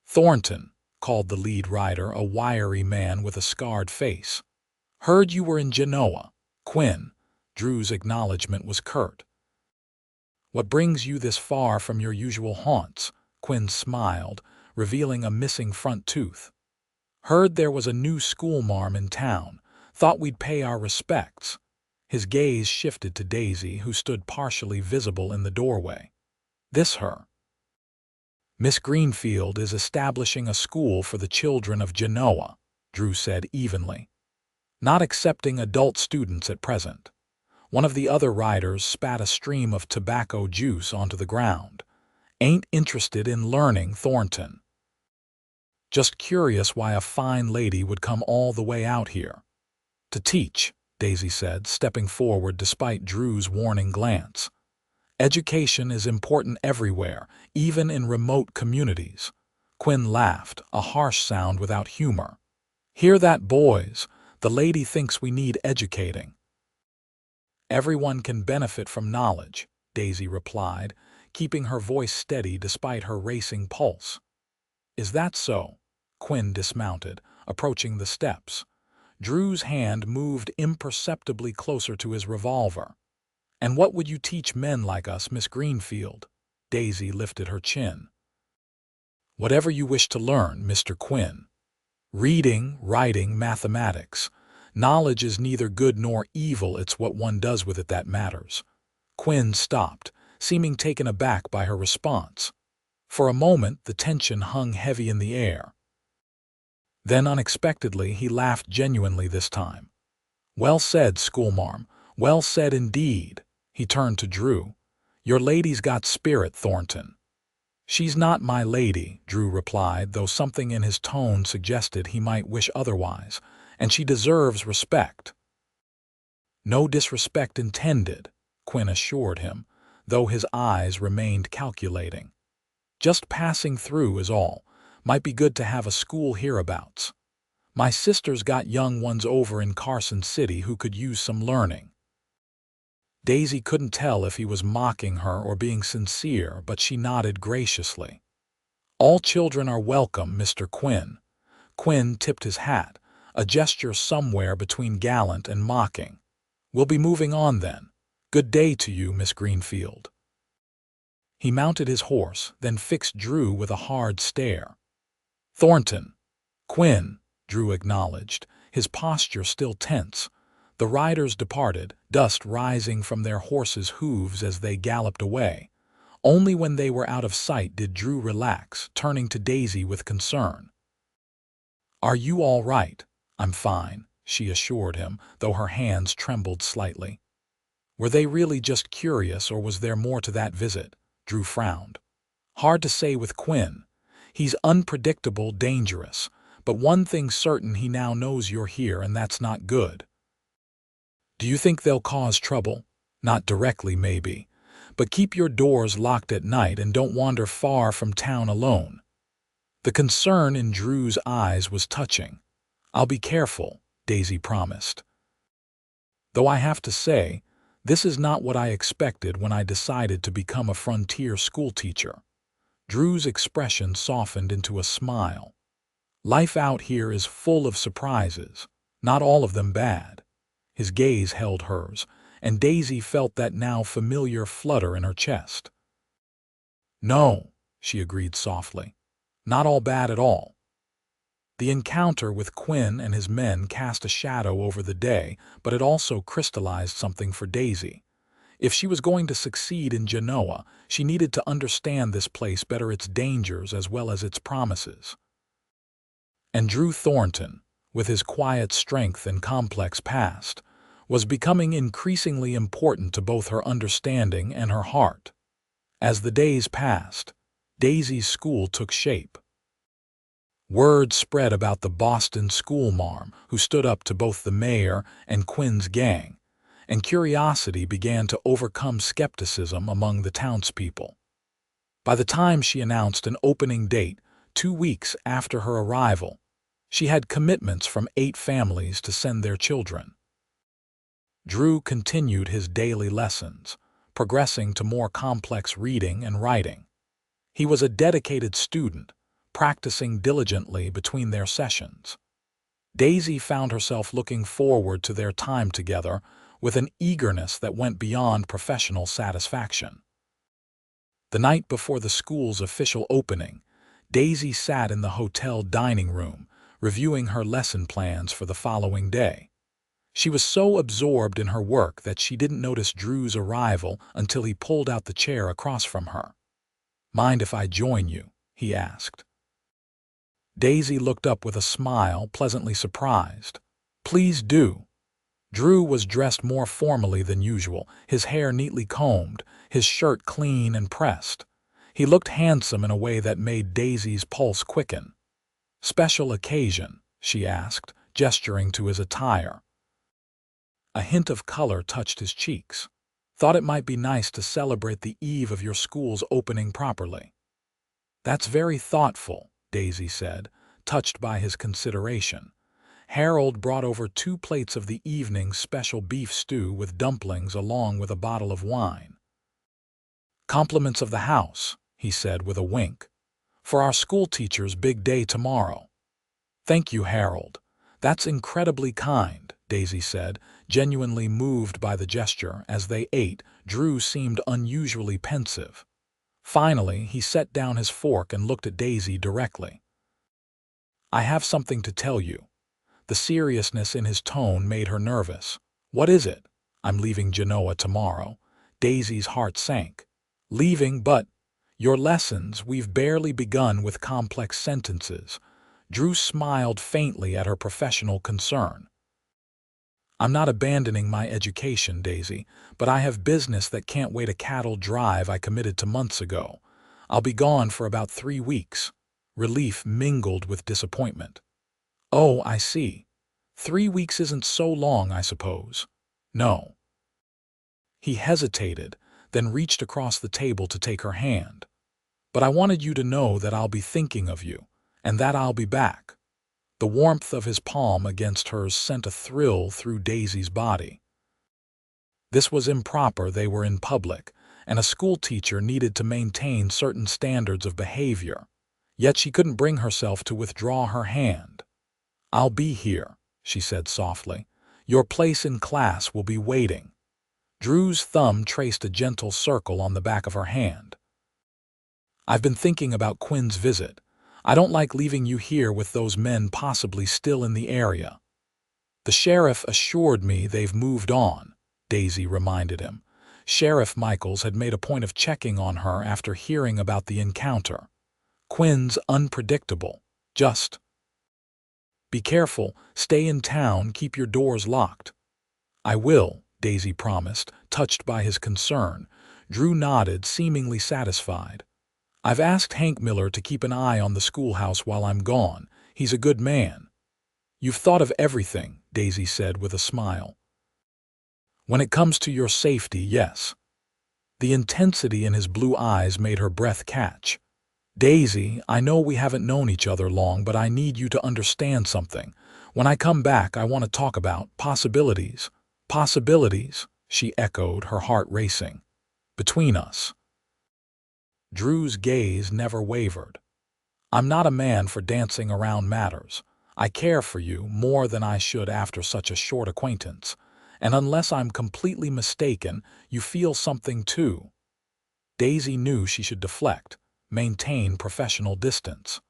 Thornton, called the lead rider, a wiry man with a scarred face. Heard you were in Genoa. Quinn. Drew's acknowledgement was curt. What brings you this far from your usual haunts? Quinn smiled, revealing a missing front tooth. Heard there was a new schoolmarm in town. Thought we'd pay our respects. His gaze shifted to Daisy, who stood partially visible in the doorway. This her. Miss Greenfield is establishing a school for the children of Genoa, Drew said evenly. Not accepting adult students at present. One of the other riders spat a stream of tobacco juice onto the ground. Ain't interested in learning, Thornton. Just curious why a fine lady would come all the way out here. To teach, Daisy said, stepping forward despite Drew's warning glance. Education is important everywhere, even in remote communities. Quinn laughed, a harsh sound without humor. Hear that, boys? The lady thinks we need educating. Everyone can benefit from knowledge, Daisy replied, keeping her voice steady despite her racing pulse. Is that so? Quinn dismounted, approaching the steps. Drew's hand moved imperceptibly closer to his revolver. And what would you teach men like us, Miss Greenfield? Daisy lifted her chin. Whatever you wish to learn, Mr. Quinn. Reading, writing, mathematics. Knowledge is neither good nor evil, it's what one does with it that matters. Quinn stopped, seeming taken aback by her response. For a moment, the tension hung heavy in the air. Then, unexpectedly, he laughed genuinely this time. Well said, schoolmarm. Well said indeed. He turned to Drew. Your lady's got spirit, Thornton. She's not my lady, Drew replied, though something in his tone suggested he might wish otherwise, and she deserves respect. No disrespect intended, Quinn assured him, though his eyes remained calculating. "Just passing through is all. Might be good to have a school hereabouts. My sister's got young ones over in Carson City who could use some learning." Daisy couldn't tell if he was mocking her or being sincere, but she nodded graciously. "All children are welcome, Mr. Quinn." Quinn tipped his hat, a gesture somewhere between gallant and mocking. "We'll be moving on then. Good day to you, Miss Greenfield." He mounted his horse, then fixed Drew with a hard stare. "Thornton." "Quinn," Drew acknowledged, his posture still tense. The riders departed, dust rising from their horses' hooves as they galloped away. Only when they were out of sight did Drew relax, turning to Daisy with concern. "Are you all right?" "I'm fine," she assured him, though her hands trembled slightly. Were they really just curious, or was there more to that visit? Drew frowned. "Hard to say with Quinn. He's unpredictable, dangerous. But one thing's certain, he now knows you're here, and that's not good." "Do you think they'll cause trouble?" "Not directly, maybe. But keep your doors locked at night and don't wander far from town alone." The concern in Drew's eyes was touching. "I'll be careful," Daisy promised. "Though I have to say, this is not what I expected when I decided to become a frontier schoolteacher." Drew's expression softened into a smile. "Life out here is full of surprises, not all of them bad." His gaze held hers, and Daisy felt that now familiar flutter in her chest. "No," she agreed softly. "Not all bad at all." The encounter with Quinn and his men cast a shadow over the day, but it also crystallized something for Daisy. If she was going to succeed in Genoa, she needed to understand this place better, its dangers as well as its promises. And Drew Thornton, with his quiet strength and complex past, was becoming increasingly important to both her understanding and her heart. As the days passed, Daisy's school took shape. Word spread about the Boston schoolmarm who stood up to both the mayor and Quinn's gang, and curiosity began to overcome skepticism among the townspeople. By the time she announced an opening date, 2 weeks after her arrival, she had commitments from 8 families to send their children. Drew continued his daily lessons, progressing to more complex reading and writing. He was a dedicated student, practicing diligently between their sessions. Daisy found herself looking forward to their time together with an eagerness that went beyond professional satisfaction. The night before the school's official opening, Daisy sat in the hotel dining room, reviewing her lesson plans for the following day. She was so absorbed in her work that she didn't notice Drew's arrival until he pulled out the chair across from her. "Mind if I join you?" he asked. Daisy looked up with a smile, pleasantly surprised. "Please do." Drew was dressed more formally than usual, his hair neatly combed, his shirt clean and pressed. He looked handsome in a way that made Daisy's pulse quicken. "Special occasion?" she asked, gesturing to his attire. A hint of color touched his cheeks. "Thought it might be nice to celebrate the eve of your school's opening properly." "That's very thoughtful," Daisy said, touched by his consideration. Harold brought over 2 plates of the evening's special beef stew with dumplings along with a bottle of wine. "Compliments of the house," he said with a wink. "For our schoolteacher's big day tomorrow." "Thank you, Harold. That's incredibly kind," Daisy said, genuinely moved by the gesture. As they ate, Drew seemed unusually pensive. Finally, he set down his fork and looked at Daisy directly. "I have something to tell you." The seriousness in his tone made her nervous. "What is it?" "I'm leaving Genoa tomorrow." Daisy's heart sank. "Leaving, but your lessons, we've barely begun with complex sentences." Drew smiled faintly at her professional concern. "I'm not abandoning my education, Daisy, but I have business that can't wait, a cattle drive I committed to months ago. I'll be gone for about 3 weeks. Relief mingled with disappointment. "Oh, I see. 3 weeks isn't so long, I suppose." "No." He hesitated, then reached across the table to take her hand. "But I wanted you to know that I'll be thinking of you, and that I'll be back." The warmth of his palm against hers sent a thrill through Daisy's body. This was improper. They were in public, and a schoolteacher needed to maintain certain standards of behavior. Yet she couldn't bring herself to withdraw her hand. "I'll be here," she said softly. "Your place in class will be waiting." Drew's thumb traced a gentle circle on the back of her hand. "I've been thinking about Quinn's visit. I don't like leaving you here with those men possibly still in the area." "The sheriff assured me they've moved on," Daisy reminded him. Sheriff Michaels had made a point of checking on her after hearing about the encounter. "Quinn's unpredictable. Just be careful, stay in town, keep your doors locked." "I will," Daisy promised, touched by his concern. Drew nodded, seemingly satisfied. "I've asked Hank Miller to keep an eye on the schoolhouse while I'm gone. He's a good man." "You've thought of everything," Daisy said with a smile. "When it comes to your safety, yes." The intensity in his blue eyes made her breath catch. "Daisy, I know we haven't known each other long, but I need you to understand something. When I come back, I want to talk about possibilities." "Possibilities," she echoed, her heart racing. "Between us." Drew's gaze never wavered. "I'm not a man for dancing around matters. I care for you more than I should after such a short acquaintance. And unless I'm completely mistaken, you feel something too." Daisy knew she should deflect, maintain professional distance.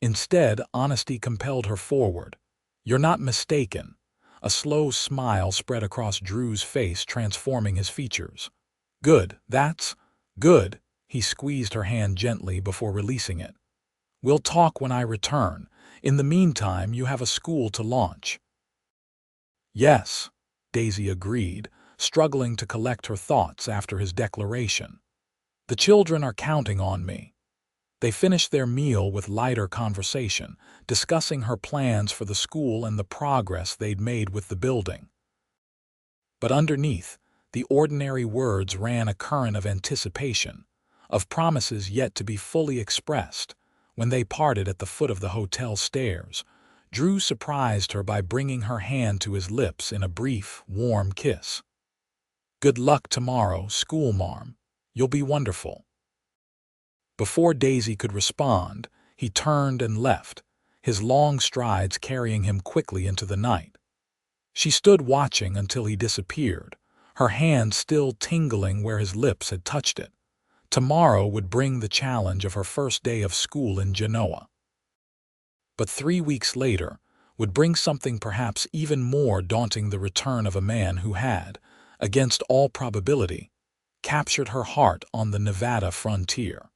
Instead, honesty compelled her forward. "You're not mistaken." A slow smile spread across Drew's face, transforming his features. "Good, that's good." He squeezed her hand gently before releasing it. "We'll talk when I return. In the meantime, you have a school to launch." "Yes," Daisy agreed, struggling to collect her thoughts after his declaration. "The children are counting on me." They finished their meal with lighter conversation, discussing her plans for the school and the progress they'd made with the building. But underneath, the ordinary words ran a current of anticipation, of promises yet to be fully expressed. When they parted at the foot of the hotel stairs, Drew surprised her by bringing her hand to his lips in a brief, warm kiss. "Good luck tomorrow, schoolmarm. You'll be wonderful." Before Daisy could respond, he turned and left, his long strides carrying him quickly into the night. She stood watching until he disappeared, her hand still tingling where his lips had touched it. Tomorrow would bring the challenge of her first day of school in Genoa. But 3 weeks later would bring something perhaps even more daunting: the return of a man who had, against all probability, captured her heart on the Nevada frontier.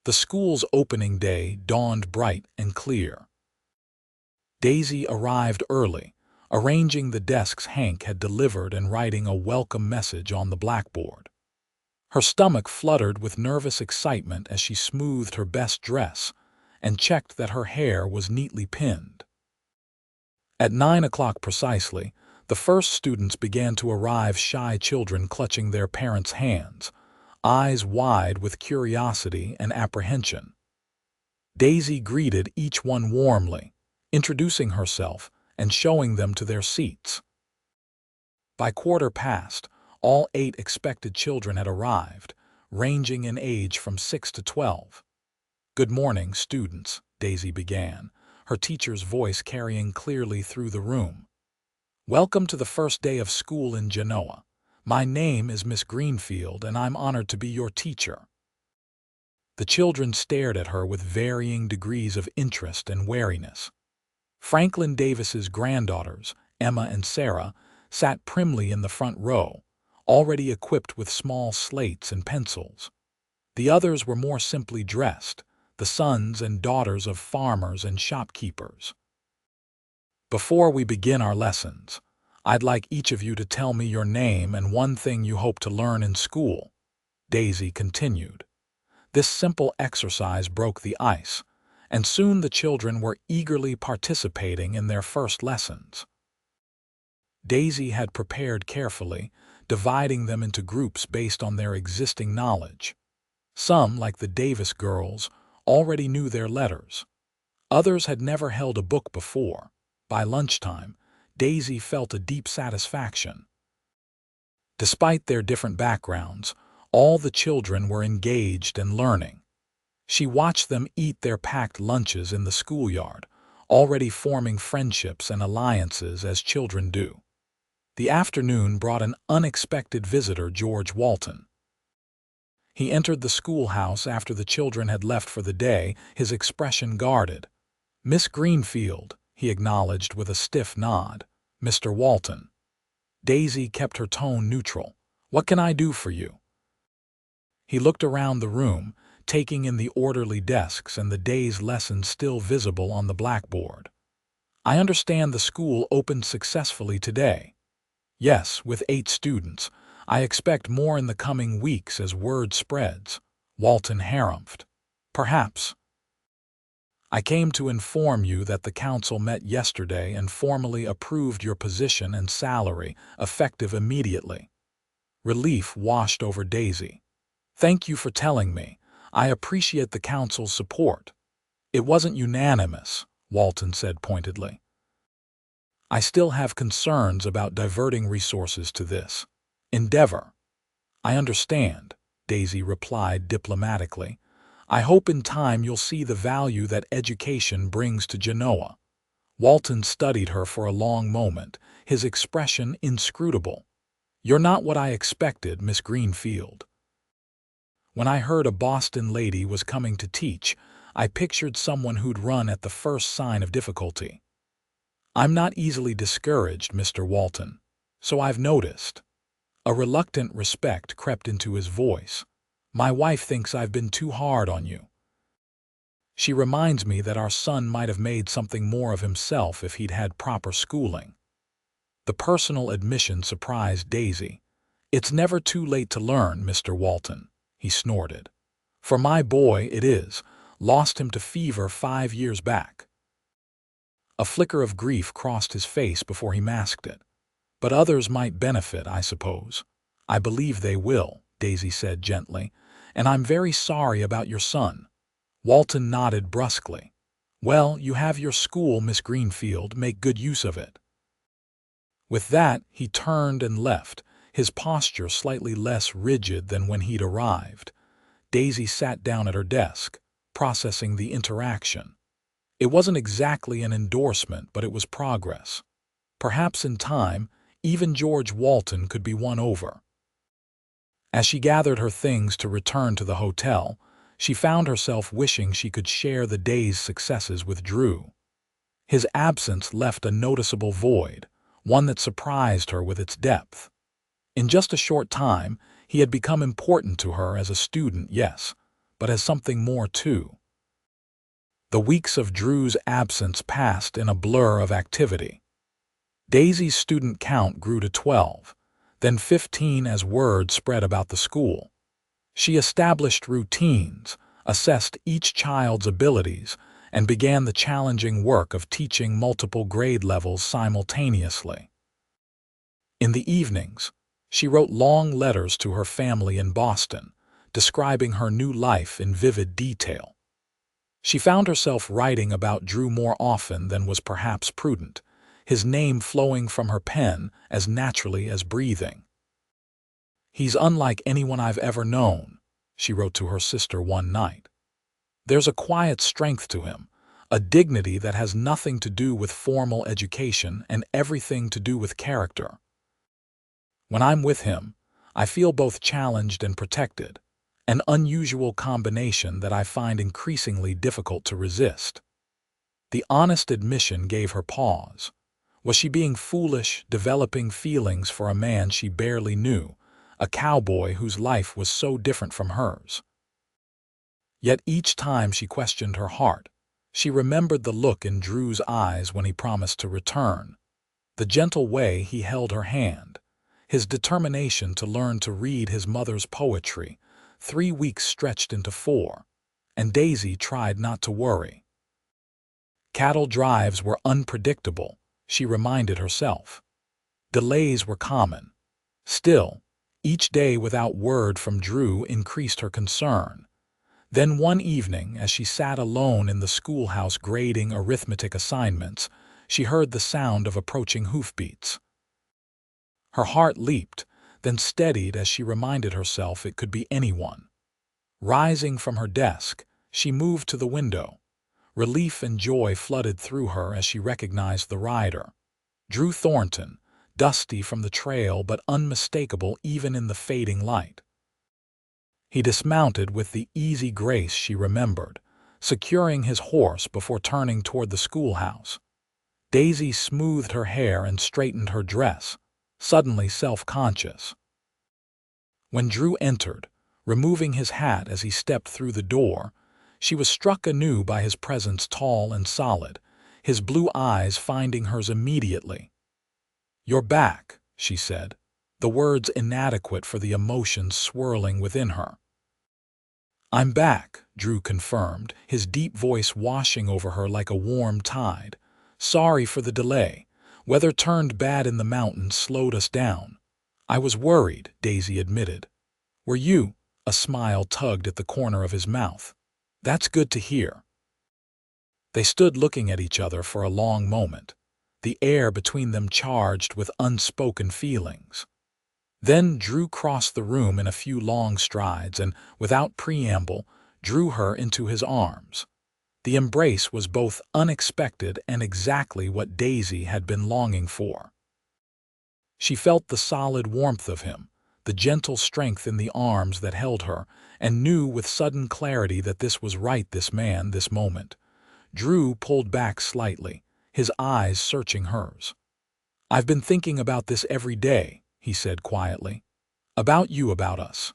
The school's opening day dawned bright and clear. Daisy arrived early, arranging the desks Hank had delivered and writing a welcome message on the blackboard. Her stomach fluttered with nervous excitement as she smoothed her best dress and checked that her hair was neatly pinned. At 9 o'clock precisely, the first students began to arrive, shy children clutching their parents' hands, eyes wide with curiosity and apprehension. Daisy greeted each one warmly, introducing herself and showing them to their seats. By 1:15, all 8 expected children had arrived, ranging in age from 6 to 12. "Good morning, students," Daisy began, her teacher's voice carrying clearly through the room. "Welcome to the first day of school in Genoa. My name is Miss Greenfield, and I'm honored to be your teacher." The children stared at her with varying degrees of interest and wariness. Franklin Davis's granddaughters, Emma and Sarah, sat primly in the front row, already equipped with small slates and pencils. The others were more simply dressed, the sons and daughters of farmers and shopkeepers. "Before we begin our lessons, I'd like each of you to tell me your name and one thing you hope to learn in school," Daisy continued. This simple exercise broke the ice, and soon the children were eagerly participating in their first lessons. Daisy had prepared carefully, dividing them into groups based on their existing knowledge. Some, like the Davis girls, already knew their letters. Others had never held a book before. By lunchtime, Daisy felt a deep satisfaction. Despite their different backgrounds, all the children were engaged and learning. She watched them eat their packed lunches in the schoolyard, already forming friendships and alliances as children do. The afternoon brought an unexpected visitor, George Walton. He entered the schoolhouse after the children had left for the day, his expression guarded. "Miss Greenfield," he acknowledged with a stiff nod. "Mr. Walton." Daisy kept her tone neutral. "What can I do for you?" He looked around the room, taking in the orderly desks and the day's lessons still visible on the blackboard. "I understand the school opened successfully today." "Yes, with 8 students. I expect more in the coming weeks as word spreads," Walton harumphed. "Perhaps." "I came to inform you that the council met yesterday and formally approved your position and salary, effective immediately." Relief washed over Daisy. "Thank you for telling me. I appreciate the council's support." "It wasn't unanimous," Walton said pointedly. "I still have concerns about diverting resources to this endeavor." "I understand," Daisy replied diplomatically. "I hope in time you'll see the value that education brings to Genoa." Walton studied her for a long moment, his expression inscrutable. "You're not what I expected, Miss Greenfield. When I heard a Boston lady was coming to teach, I pictured someone who'd run at the first sign of difficulty." "I'm not easily discouraged, Mr. Walton. So I've noticed." A reluctant respect crept into his voice. "My wife thinks I've been too hard on you. She reminds me that our son might have made something more of himself if he'd had proper schooling." The personal admission surprised Daisy. "It's never too late to learn, Mr. Walton," he snorted. "For my boy, it is. Lost him to fever 5 years back." A flicker of grief crossed his face before he masked it. "But others might benefit, I suppose." "I believe they will," Daisy said gently. "And I'm very sorry about your son." Walton nodded brusquely. "Well, you have your school, Miss Greenfield. Make good use of it." With that, he turned and left, his posture slightly less rigid than when he'd arrived. Daisy sat down at her desk, processing the interaction. It wasn't exactly an endorsement, but it was progress. Perhaps in time, even George Walton could be won over. As she gathered her things to return to the hotel, she found herself wishing she could share the day's successes with Drew. His absence left a noticeable void, one that surprised her with its depth. In just a short time, he had become important to her as a student, yes, but as something more too. The weeks of Drew's absence passed in a blur of activity. Daisy's student count grew to 12, then 15 as word spread about the school. She established routines, assessed each child's abilities, and began the challenging work of teaching multiple grade levels simultaneously. In the evenings, she wrote long letters to her family in Boston, describing her new life in vivid detail. She found herself writing about Drew more often than was perhaps prudent, his name flowing from her pen as naturally as breathing. "He's unlike anyone I've ever known," she wrote to her sister one night. "There's a quiet strength to him, a dignity that has nothing to do with formal education and everything to do with character. When I'm with him, I feel both challenged and protected, an unusual combination that I find increasingly difficult to resist." The honest admission gave her pause. Was she being foolish, developing feelings for a man she barely knew, a cowboy whose life was so different from hers? Yet each time she questioned her heart, she remembered the look in Drew's eyes when he promised to return, the gentle way he held her hand, his determination to learn to read his mother's poetry, 3 weeks stretched into 4, and Daisy tried not to worry. Cattle drives were unpredictable, she reminded herself. Delays were common. Still, each day without word from Drew increased her concern. Then one evening, as she sat alone in the schoolhouse grading arithmetic assignments, she heard the sound of approaching hoofbeats. Her heart leaped, then steadied as she reminded herself it could be anyone. Rising from her desk, she moved to the window. Relief and joy flooded through her as she recognized the rider. Drew Thornton, dusty from the trail but unmistakable even in the fading light. He dismounted with the easy grace she remembered, securing his horse before turning toward the schoolhouse. Daisy smoothed her hair and straightened her dress, suddenly self-conscious. When Drew entered, removing his hat as he stepped through the door, she was struck anew by his presence, tall and solid, his blue eyes finding hers immediately. "You're back," she said, the words inadequate for the emotions swirling within her. "I'm back," Drew confirmed, his deep voice washing over her like a warm tide. "Sorry for the delay. Weather turned bad in the mountains, slowed us down." "I was worried," Daisy admitted. "Were you?" A smile tugged at the corner of his mouth. "That's good to hear." They stood looking at each other for a long moment, the air between them charged with unspoken feelings. Then Drew crossed the room in a few long strides and, without preamble, drew her into his arms. The embrace was both unexpected and exactly what Daisy had been longing for. She felt the solid warmth of him, the gentle strength in the arms that held her, and knew with sudden clarity that this was right, this man, this moment. Drew pulled back slightly, his eyes searching hers. "I've been thinking about this every day," he said quietly. "About you, about us.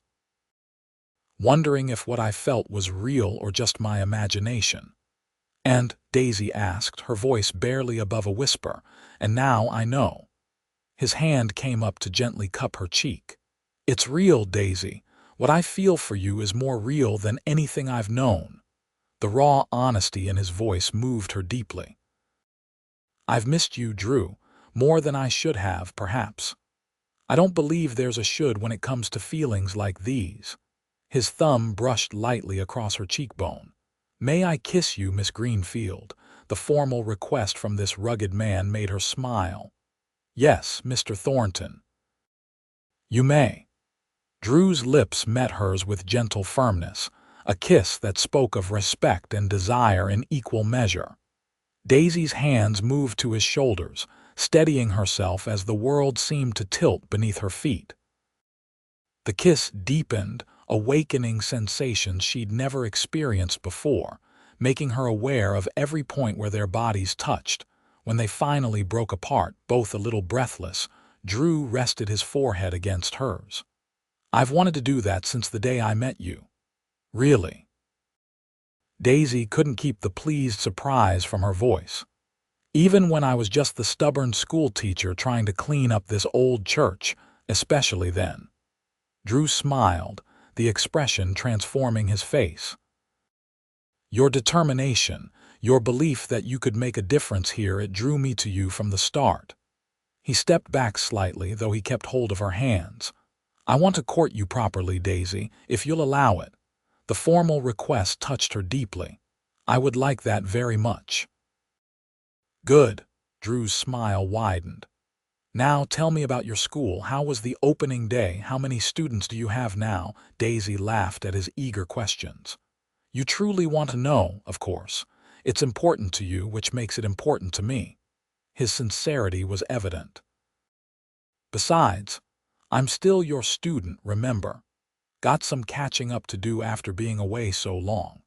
Wondering if what I felt was real or just my imagination." "And," Daisy asked, her voice barely above a whisper, "and now I know." His hand came up to gently cup her cheek. "It's real, Daisy. What I feel for you is more real than anything I've known." The raw honesty in his voice moved her deeply. "I've missed you, Drew, more than I should have, perhaps. I don't believe there's a should when it comes to feelings like these." His thumb brushed lightly across her cheekbone. "May I kiss you, Miss Greenfield?" The formal request from this rugged man made her smile. "Yes, Mr. Thornton." "You may." Drew's lips met hers with gentle firmness, a kiss that spoke of respect and desire in equal measure. Daisy's hands moved to his shoulders, steadying herself as the world seemed to tilt beneath her feet. The kiss deepened, awakening sensations she'd never experienced before, making her aware of every point where their bodies touched. When they finally broke apart, both a little breathless, Drew rested his forehead against hers. "I've wanted to do that since the day I met you." "Really?" Daisy couldn't keep the pleased surprise from her voice. "Even when I was just the stubborn schoolteacher trying to clean up this old church, especially then." Drew smiled, the expression transforming his face. "Your determination, your belief that you could make a difference here, it drew me to you from the start." He stepped back slightly, though he kept hold of her hands. "I want to court you properly, Daisy, if you'll allow it." The formal request touched her deeply. "I would like that very much." "Good." Drew's smile widened. "Now tell me about your school. How was the opening day? How many students do you have now?" Daisy laughed at his eager questions. "You truly want to know, of course. It's important to you, which makes it important to me." His sincerity was evident. "Besides, I'm still your student, remember. Got some catching up to do after being away so long."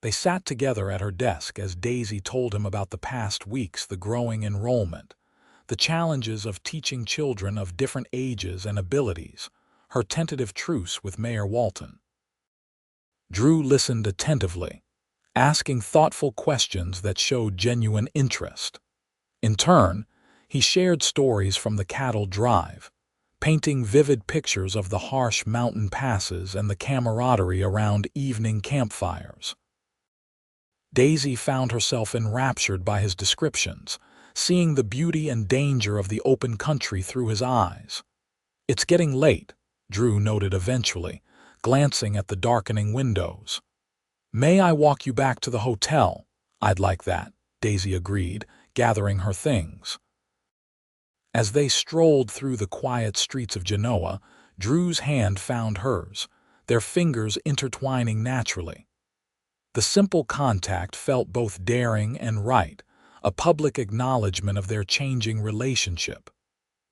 They sat together at her desk as Daisy told him about the past weeks, the growing enrollment, the challenges of teaching children of different ages and abilities, her tentative truce with Mayor Walton. Drew listened attentively, asking thoughtful questions that showed genuine interest. In turn, he shared stories from the cattle drive, painting vivid pictures of the harsh mountain passes and the camaraderie around evening campfires. Daisy found herself enraptured by his descriptions, seeing the beauty and danger of the open country through his eyes. It's getting late, Drew noted eventually, glancing at the darkening windows. May I walk you back to the hotel? I'd like that, Daisy agreed, gathering her things. As they strolled through the quiet streets of Genoa, Drew's hand found hers, their fingers intertwining naturally. The simple contact felt both daring and right, a public acknowledgement of their changing relationship.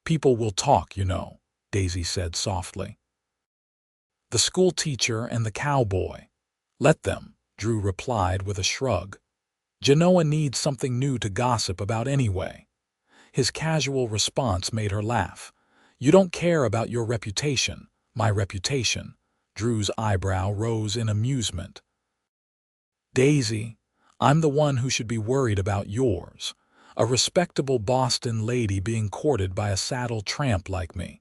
People will talk, you know, Daisy said softly. The school teacher and the cowboy. Let them, Drew replied with a shrug. Genoa needs something new to gossip about anyway. His casual response made her laugh. You don't care about your reputation, my reputation. Drew's eyebrow rose in amusement. Daisy, I'm the one who should be worried about yours. A respectable Boston lady being courted by a saddle tramp like me.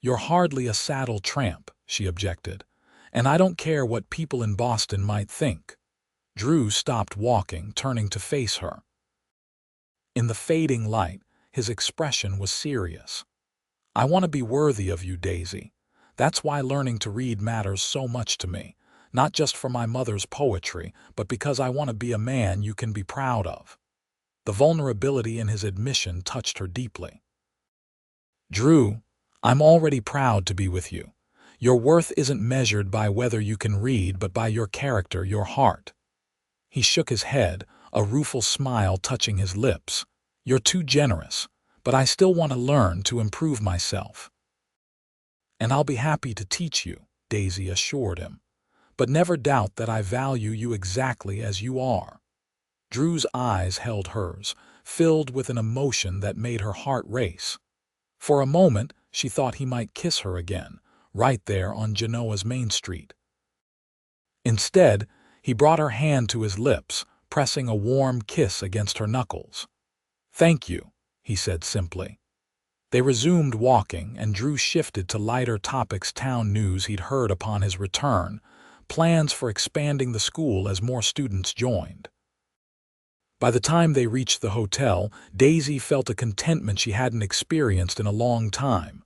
You're hardly a saddle tramp, she objected, and I don't care what people in Boston might think. Drew stopped walking, turning to face her. In the fading light, his expression was serious. I want to be worthy of you, Daisy. That's why learning to read matters so much to me, not just for my mother's poetry, but because I want to be a man you can be proud of. The vulnerability in his admission touched her deeply. Drew, I'm already proud to be with you. Your worth isn't measured by whether you can read, but by your character, your heart. He shook his head, a rueful smile touching his lips. You're too generous, but I still want to learn to improve myself. And I'll be happy to teach you, Daisy assured him. But never doubt that I value you exactly as you are. Drew's eyes held hers, filled with an emotion that made her heart race. For a moment, she thought he might kiss her again, right there on Genoa's main street. Instead, he brought her hand to his lips, pressing a warm kiss against her knuckles. Thank you, he said simply. They resumed walking, and Drew shifted to lighter topics, town news he'd heard upon his return, plans for expanding the school as more students joined. By the time they reached the hotel, Daisy felt a contentment she hadn't experienced in a long time.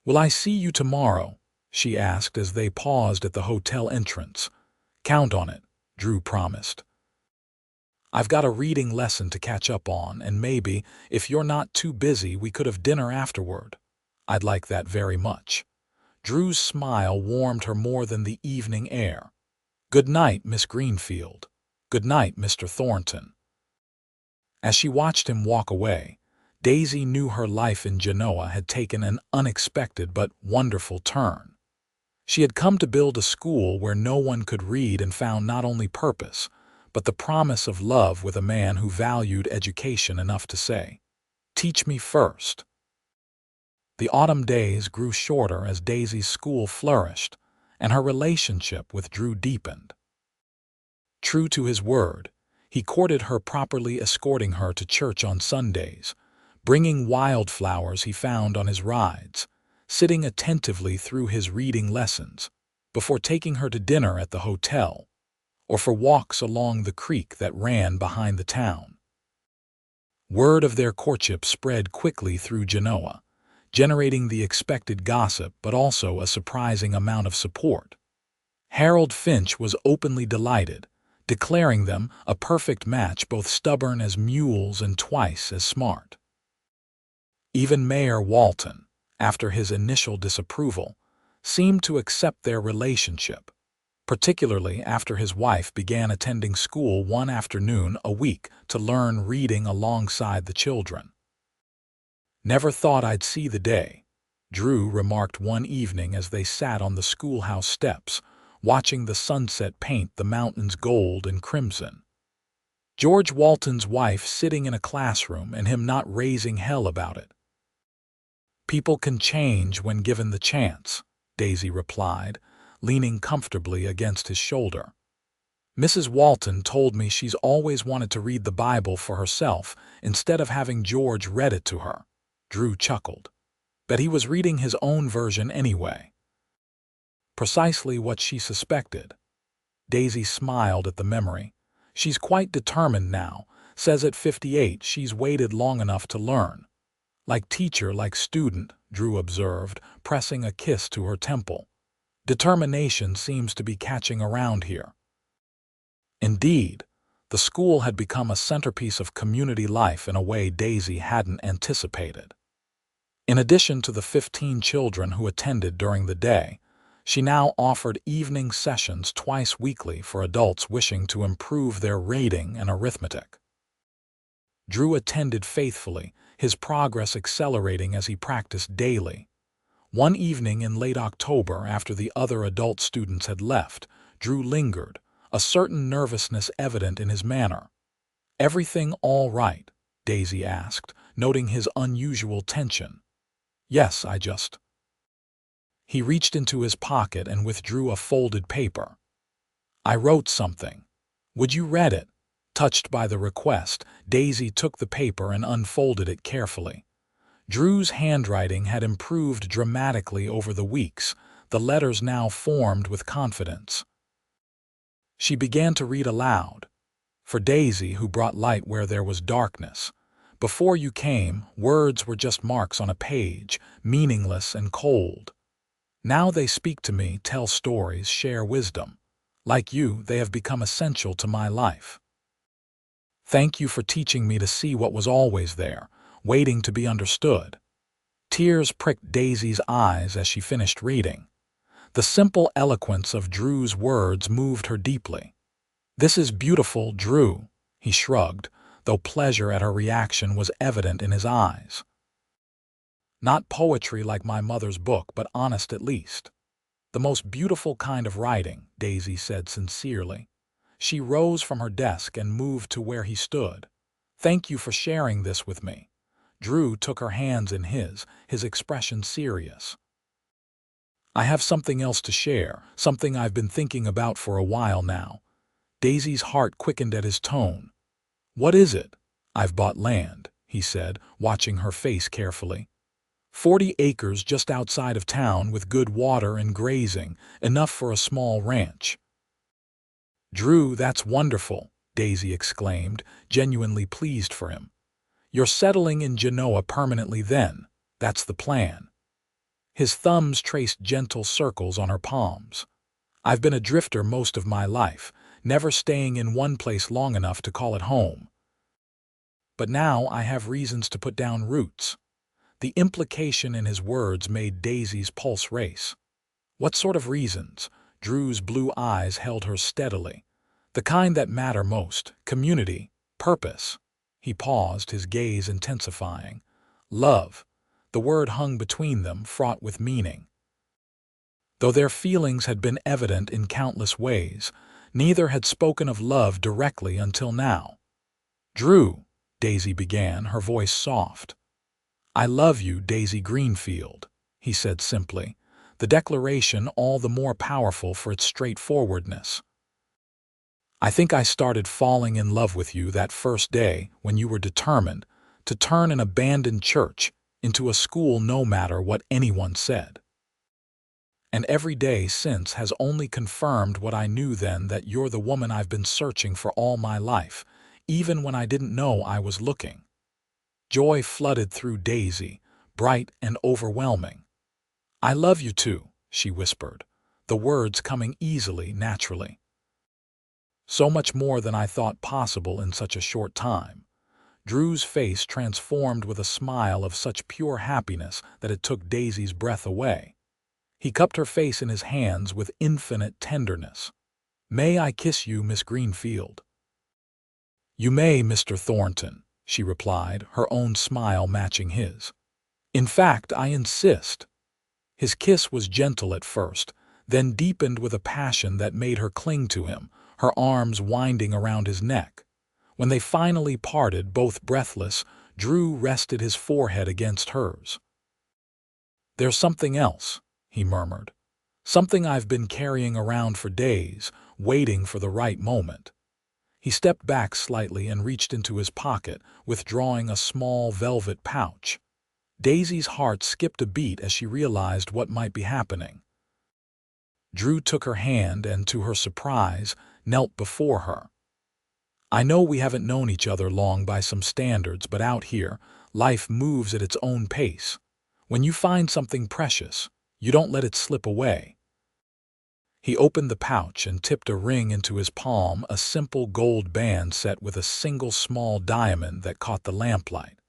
Will I see you tomorrow? She asked as they paused at the hotel entrance. Count on it, Drew promised. I've got a reading lesson to catch up on, and maybe, if you're not too busy, we could have dinner afterward. I'd like that very much. Drew's smile warmed her more than the evening air. Good night, Miss Greenfield. Good night, Mr. Thornton. As she watched him walk away, Daisy knew her life in Genoa had taken an unexpected but wonderful turn. She had come to build a school where no one could read and found not only purpose, but the promise of love with a man who valued education enough to say, "Teach me first." The autumn days grew shorter as Daisy's school flourished, and her relationship with Drew deepened. True to his word, he courted her, properly escorting her to church on Sundays, bringing wildflowers he found on his rides, sitting attentively through his reading lessons, before taking her to dinner at the hotel, or for walks along the creek that ran behind the town. Word of their courtship spread quickly through Genoa, generating the expected gossip but also a surprising amount of support. Harold Finch was openly delighted, declaring them a perfect match, both stubborn as mules and twice as smart. Even Mayor Walton, after his initial disapproval, seemed to accept their relationship, particularly after his wife began attending school one afternoon a week to learn reading alongside the children. Never thought I'd see the day, Drew remarked one evening as they sat on the schoolhouse steps, watching the sunset paint the mountains gold and crimson. George Walton's wife sitting in a classroom and him not raising hell about it. People can change when given the chance, Daisy replied, leaning comfortably against his shoulder. Mrs. Walton told me she's always wanted to read the Bible for herself instead of having George read it to her. Drew chuckled. Bet he was reading his own version anyway. Precisely what she suspected. Daisy smiled at the memory. She's quite determined now, says at 58 she's waited long enough to learn. Like teacher, like student, Drew observed, pressing a kiss to her temple. Determination seems to be catching around here. Indeed, the school had become a centerpiece of community life in a way Daisy hadn't anticipated. In addition to the 15 children who attended during the day, she now offered evening sessions twice weekly for adults wishing to improve their reading and arithmetic. Drew attended faithfully, his progress accelerating as he practiced daily. One evening in late October, after the other adult students had left, Drew lingered, a certain nervousness evident in his manner. "Everything all right?" Daisy asked, noting his unusual tension. "Yes, I just—" He reached into his pocket and withdrew a folded paper. "I wrote something. Would you read it?" Touched by the request, Daisy took the paper and unfolded it carefully. Drew's handwriting had improved dramatically over the weeks, the letters now formed with confidence. She began to read aloud. "For Daisy, who brought light where there was darkness. Before you came, words were just marks on a page, meaningless and cold. Now they speak to me, tell stories, share wisdom. Like you, they have become essential to my life. Thank you for teaching me to see what was always there, waiting to be understood." Tears pricked Daisy's eyes as she finished reading. The simple eloquence of Drew's words moved her deeply. "This is beautiful, Drew," he shrugged, though pleasure at her reaction was evident in his eyes. "Not poetry like my mother's book, but honest at least." "The most beautiful kind of writing," Daisy said sincerely. She rose from her desk and moved to where he stood. "Thank you for sharing this with me." Drew took her hands in his expression serious. "I have something else to share, something I've been thinking about for a while now." Daisy's heart quickened at his tone. "What is it?" "I've bought land," he said, watching her face carefully. 40 acres just outside of town with good water and grazing, enough for a small ranch." "Drew, that's wonderful," Daisy exclaimed, genuinely pleased for him. "You're settling in Genoa permanently then? That's the plan?" His thumbs traced gentle circles on her palms. "I've been a drifter most of my life, never staying in one place long enough to call it home. But now I have reasons to put down roots." The implication in his words made Daisy's pulse race. "What sort of reasons?" Drew's blue eyes held her steadily. "The kind that matter most: community, purpose." He paused, his gaze intensifying. "Love." The word hung between them, fraught with meaning. Though their feelings had been evident in countless ways, neither had spoken of love directly until now. "Drew," Daisy began, her voice soft. "I love you, Daisy Greenfield," he said simply, the declaration all the more powerful for its straightforwardness. "I think I started falling in love with you that first day when you were determined to turn an abandoned church into a school no matter what anyone said. And every day since has only confirmed what I knew then, that you're the woman I've been searching for all my life, even when I didn't know I was looking." Joy flooded through Daisy, bright and overwhelming. "I love you too," she whispered, the words coming easily, naturally. "So much more than I thought possible in such a short time." Drew's face transformed with a smile of such pure happiness that it took Daisy's breath away. He cupped her face in his hands with infinite tenderness. "May I kiss you, Miss Greenfield?" "You may, Mr. Thornton," she replied, her own smile matching his. "In fact, I insist." His kiss was gentle at first, then deepened with a passion that made her cling to him, her arms winding around his neck. When they finally parted, both breathless, Drew rested his forehead against hers. "There's something else," he murmured. "Something I've been carrying around for days, waiting for the right moment." He stepped back slightly and reached into his pocket, withdrawing a small velvet pouch. Daisy's heart skipped a beat as she realized what might be happening. Drew took her hand and, to her surprise, knelt before her. "I know we haven't known each other long by some standards, but out here, Life moves at its own pace. When you find something precious, you don't let it slip away. He opened the pouch and tipped a ring into his palm, a simple gold band set with a single small diamond that caught the lamplight.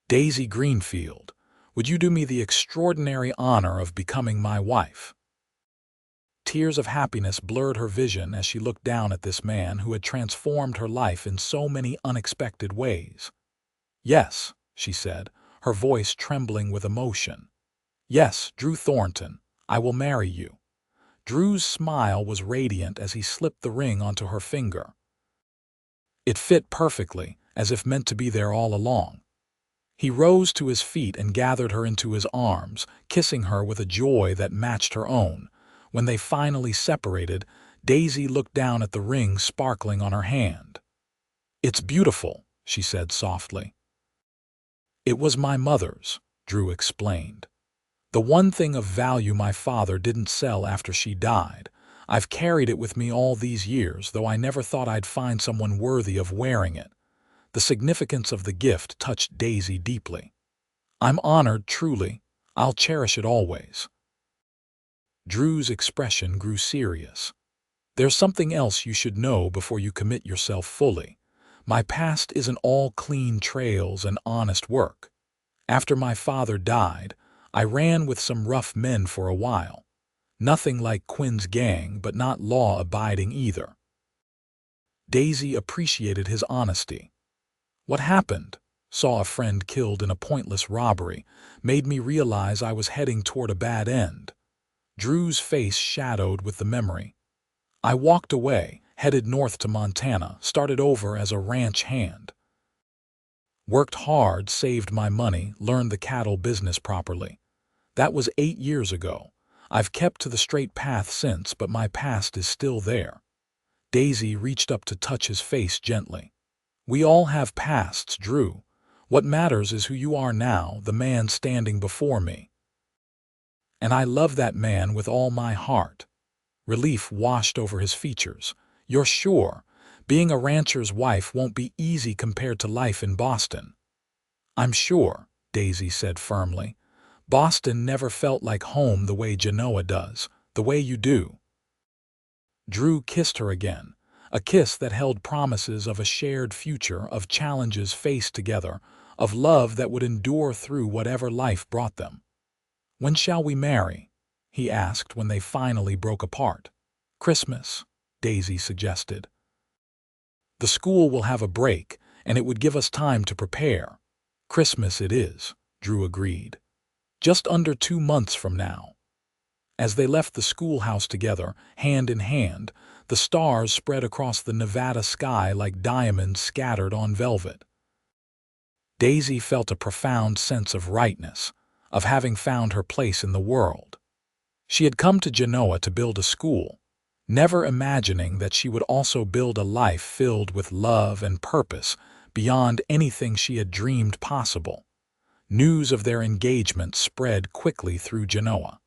Daisy Greenfield, would you do me the extraordinary honor of becoming my wife? Tears of happiness blurred her vision as she looked down at this man who had transformed her life in so many unexpected ways. Yes, she said, her voice trembling with emotion. Yes, Drew Thornton, I will marry you. Drew's smile was radiant as he slipped the ring onto her finger. It fit perfectly, as if meant to be there all along. He rose to his feet and gathered her into his arms, kissing her with a joy that matched her own. When they finally separated, Daisy looked down at the ring sparkling on her hand. "It's beautiful," she said softly. "It was my mother's," Drew explained. "The one thing of value my father didn't sell after she died. I've carried it with me all these years, though I never thought I'd find someone worthy of wearing it." The significance of the gift touched Daisy deeply. "I'm honored, truly. I'll cherish it always." Drew's expression grew serious. "There's something else you should know before you commit yourself fully. My past isn't all clean trails and honest work. After my father died, I ran with some rough men for a while. Nothing like Quinn's gang, but not law-abiding either." Daisy appreciated his honesty. "What happened? Saw a friend killed in a pointless robbery. Made me realize I was heading toward a bad end." Drew's face shadowed with the memory. "I walked away, headed north to Montana, started over as a ranch hand. Worked hard, saved my money, learned the cattle business properly. That was 8 years ago. I've kept to the straight path since, but my past is still there." Daisy reached up to touch his face gently. "We all have pasts, Drew. What matters is who you are now, the man standing before me. And I love that man with all my heart." Relief washed over his features. "You're sure? Being a rancher's wife won't be easy compared to life in Boston." "I'm sure," Daisy said firmly. "Boston never felt like home the way Genoa does, the way you do." Drew kissed her again, a kiss that held promises of a shared future, of challenges faced together, of love that would endure through whatever life brought them. "When shall we marry?" he asked when they finally broke apart. "Christmas," Daisy suggested. "The school will have a break, and it would give us time to prepare." "Christmas it is," Drew agreed. "Just under 2 months from now." As they left the schoolhouse together, hand in hand, the stars spread across the Nevada sky like diamonds scattered on velvet. Daisy felt a profound sense of rightness, of having found her place in the world. She had come to Genoa to build a school, never imagining that she would also build a life filled with love and purpose beyond anything she had dreamed possible. News of their engagement spread quickly through Genoa.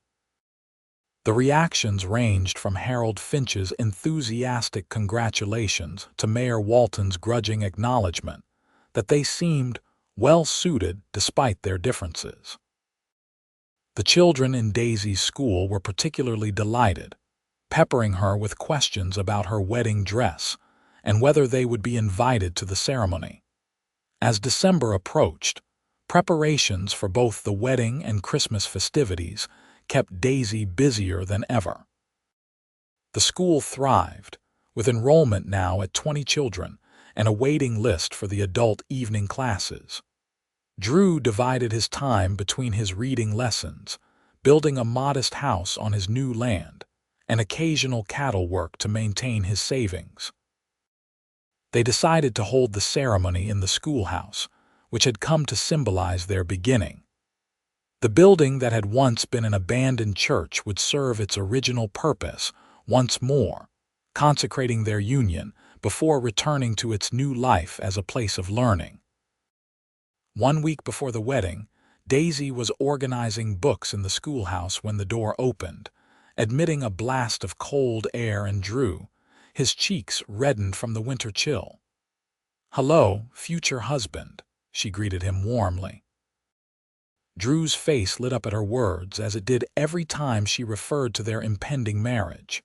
The reactions ranged from Harold Finch's enthusiastic congratulations to Mayor Walton's grudging acknowledgement that they seemed well-suited despite their differences. The children in Daisy's school were particularly delighted, peppering her with questions about her wedding dress and whether they would be invited to the ceremony. As December approached, preparations for both the wedding and Christmas festivities kept Daisy busier than ever. The school thrived, with enrollment now at 20 children and a waiting list for the adult evening classes. Drew divided his time between his reading lessons, building a modest house on his new land, and occasional cattle work to maintain his savings. They decided to hold the ceremony in the schoolhouse, which had come to symbolize their beginning. The building that had once been an abandoned church would serve its original purpose once more, consecrating their union before returning to its new life as a place of learning. 1 week before the wedding, Daisy was organizing books in the schoolhouse when the door opened, admitting a blast of cold air, and Drew, his cheeks reddened from the winter chill. "Hello, future husband," she greeted him warmly. Drew's face lit up at her words, as it did every time she referred to their impending marriage.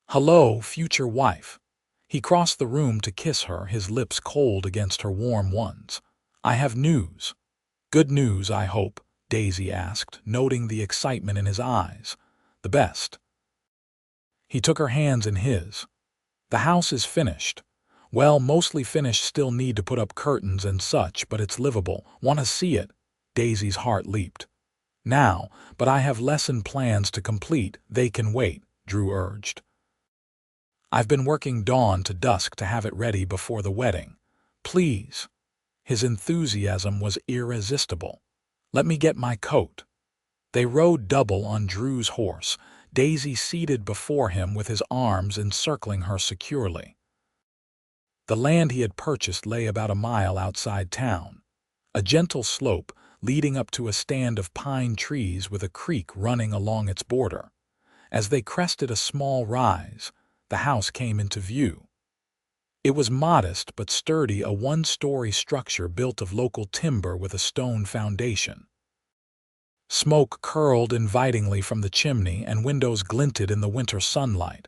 "Hello, future wife." He crossed the room to kiss her, his lips cold against her warm ones. "I have news." "Good news, I hope," Daisy asked, noting the excitement in his eyes. "The best." He took her hands in his. "The house is finished. Well, mostly finished, still need to put up curtains and such, but it's livable. Want to see it?" Daisy's heart leaped. "Now, but I have lesson plans to complete. They can wait," Drew urged. "I've been working dawn to dusk to have it ready before the wedding. Please." His enthusiasm was irresistible. "Let me get my coat." They rode double on Drew's horse, Daisy seated before him with his arms encircling her securely. The land he had purchased lay about a mile outside town, a gentle slope leading up to a stand of pine trees with a creek running along its border. As they crested a small rise, the house came into view. It was modest but sturdy, a one-story structure built of local timber with a stone foundation. Smoke curled invitingly from the chimney and windows glinted in the winter sunlight.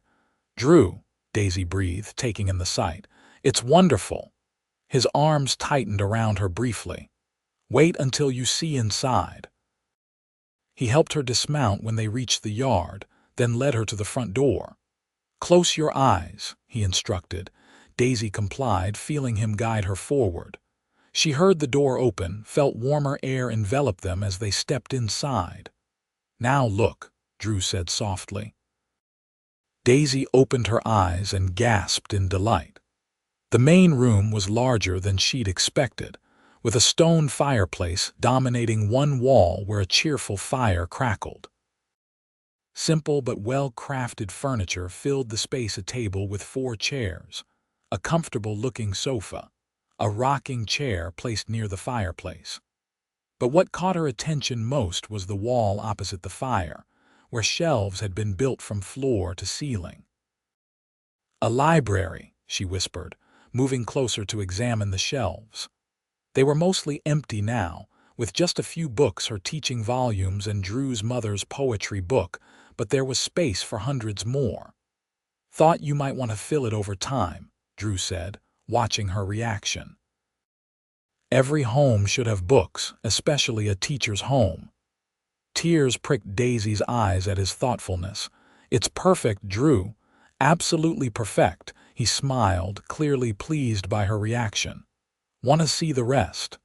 "Drew," Daisy breathed, taking in the sight. "It's wonderful." His arms tightened around her briefly. "Wait until you see inside." He helped her dismount when they reached the yard, then led her to the front door. "Close your eyes," he instructed. Daisy complied, feeling him guide her forward. She heard the door open, felt warmer air envelop them as they stepped inside. "Now look," Drew said softly. Daisy opened her eyes and gasped in delight. The main room was larger than she'd expected, with a stone fireplace dominating one wall where a cheerful fire crackled. Simple but well-crafted furniture filled the space: a table with 4 chairs, a comfortable-looking sofa, a rocking chair placed near the fireplace. But what caught her attention most was the wall opposite the fire, where shelves had been built from floor to ceiling. "A library," she whispered, moving closer to examine the shelves. They were mostly empty now, with just a few books, her teaching volumes and Drew's mother's poetry book, but there was space for hundreds more. "Thought you might want to fill it over time," Drew said, watching her reaction. "Every home should have books, especially a teacher's home." Tears pricked Daisy's eyes at his thoughtfulness. "It's perfect, Drew. Absolutely perfect," he smiled, clearly pleased by her reaction. "Want to see the rest?"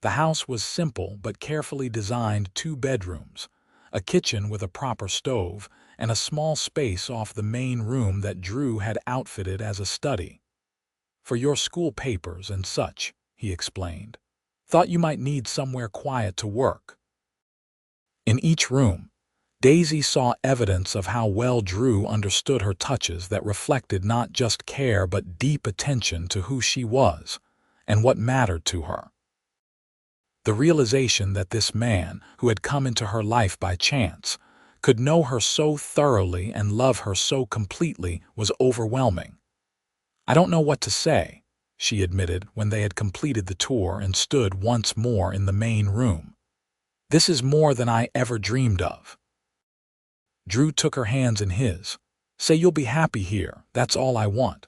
The house was simple but carefully designed: 2 bedrooms, a kitchen with a proper stove, and a small space off the main room that Drew had outfitted as a study. "For your school papers and such," he explained. "Thought you might need somewhere quiet to work." In each room, Daisy saw evidence of how well Drew understood her, touches that reflected not just care but deep attention to who she was and what mattered to her. The realization that this man, who had come into her life by chance, could know her so thoroughly and love her so completely was overwhelming. "I don't know what to say," she admitted when they had completed the tour and stood once more in the main room. "This is more than I ever dreamed of." Drew took her hands in his. "Say you'll be happy here, that's all I want."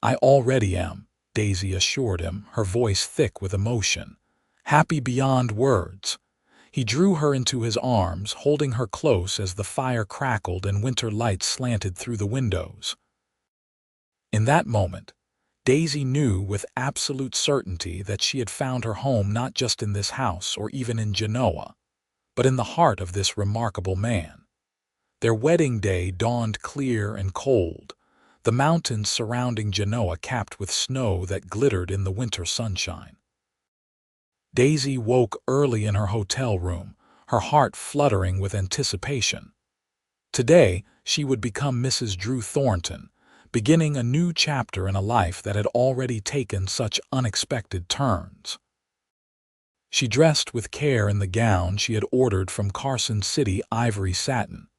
"I already am," Daisy assured him, her voice thick with emotion. "Happy beyond words." He drew her into his arms, holding her close as the fire crackled and winter lights slanted through the windows. In that moment, Daisy knew with absolute certainty that she had found her home not just in this house or even in Genoa, but in the heart of this remarkable man. Their wedding day dawned clear and cold, the mountains surrounding Genoa capped with snow that glittered in the winter sunshine. Daisy woke early in her hotel room, her heart fluttering with anticipation. Today, she would become Mrs. Drew Thornton, beginning a new chapter in a life that had already taken such unexpected turns. She dressed with care in the gown she had ordered from Carson City, ivory satin,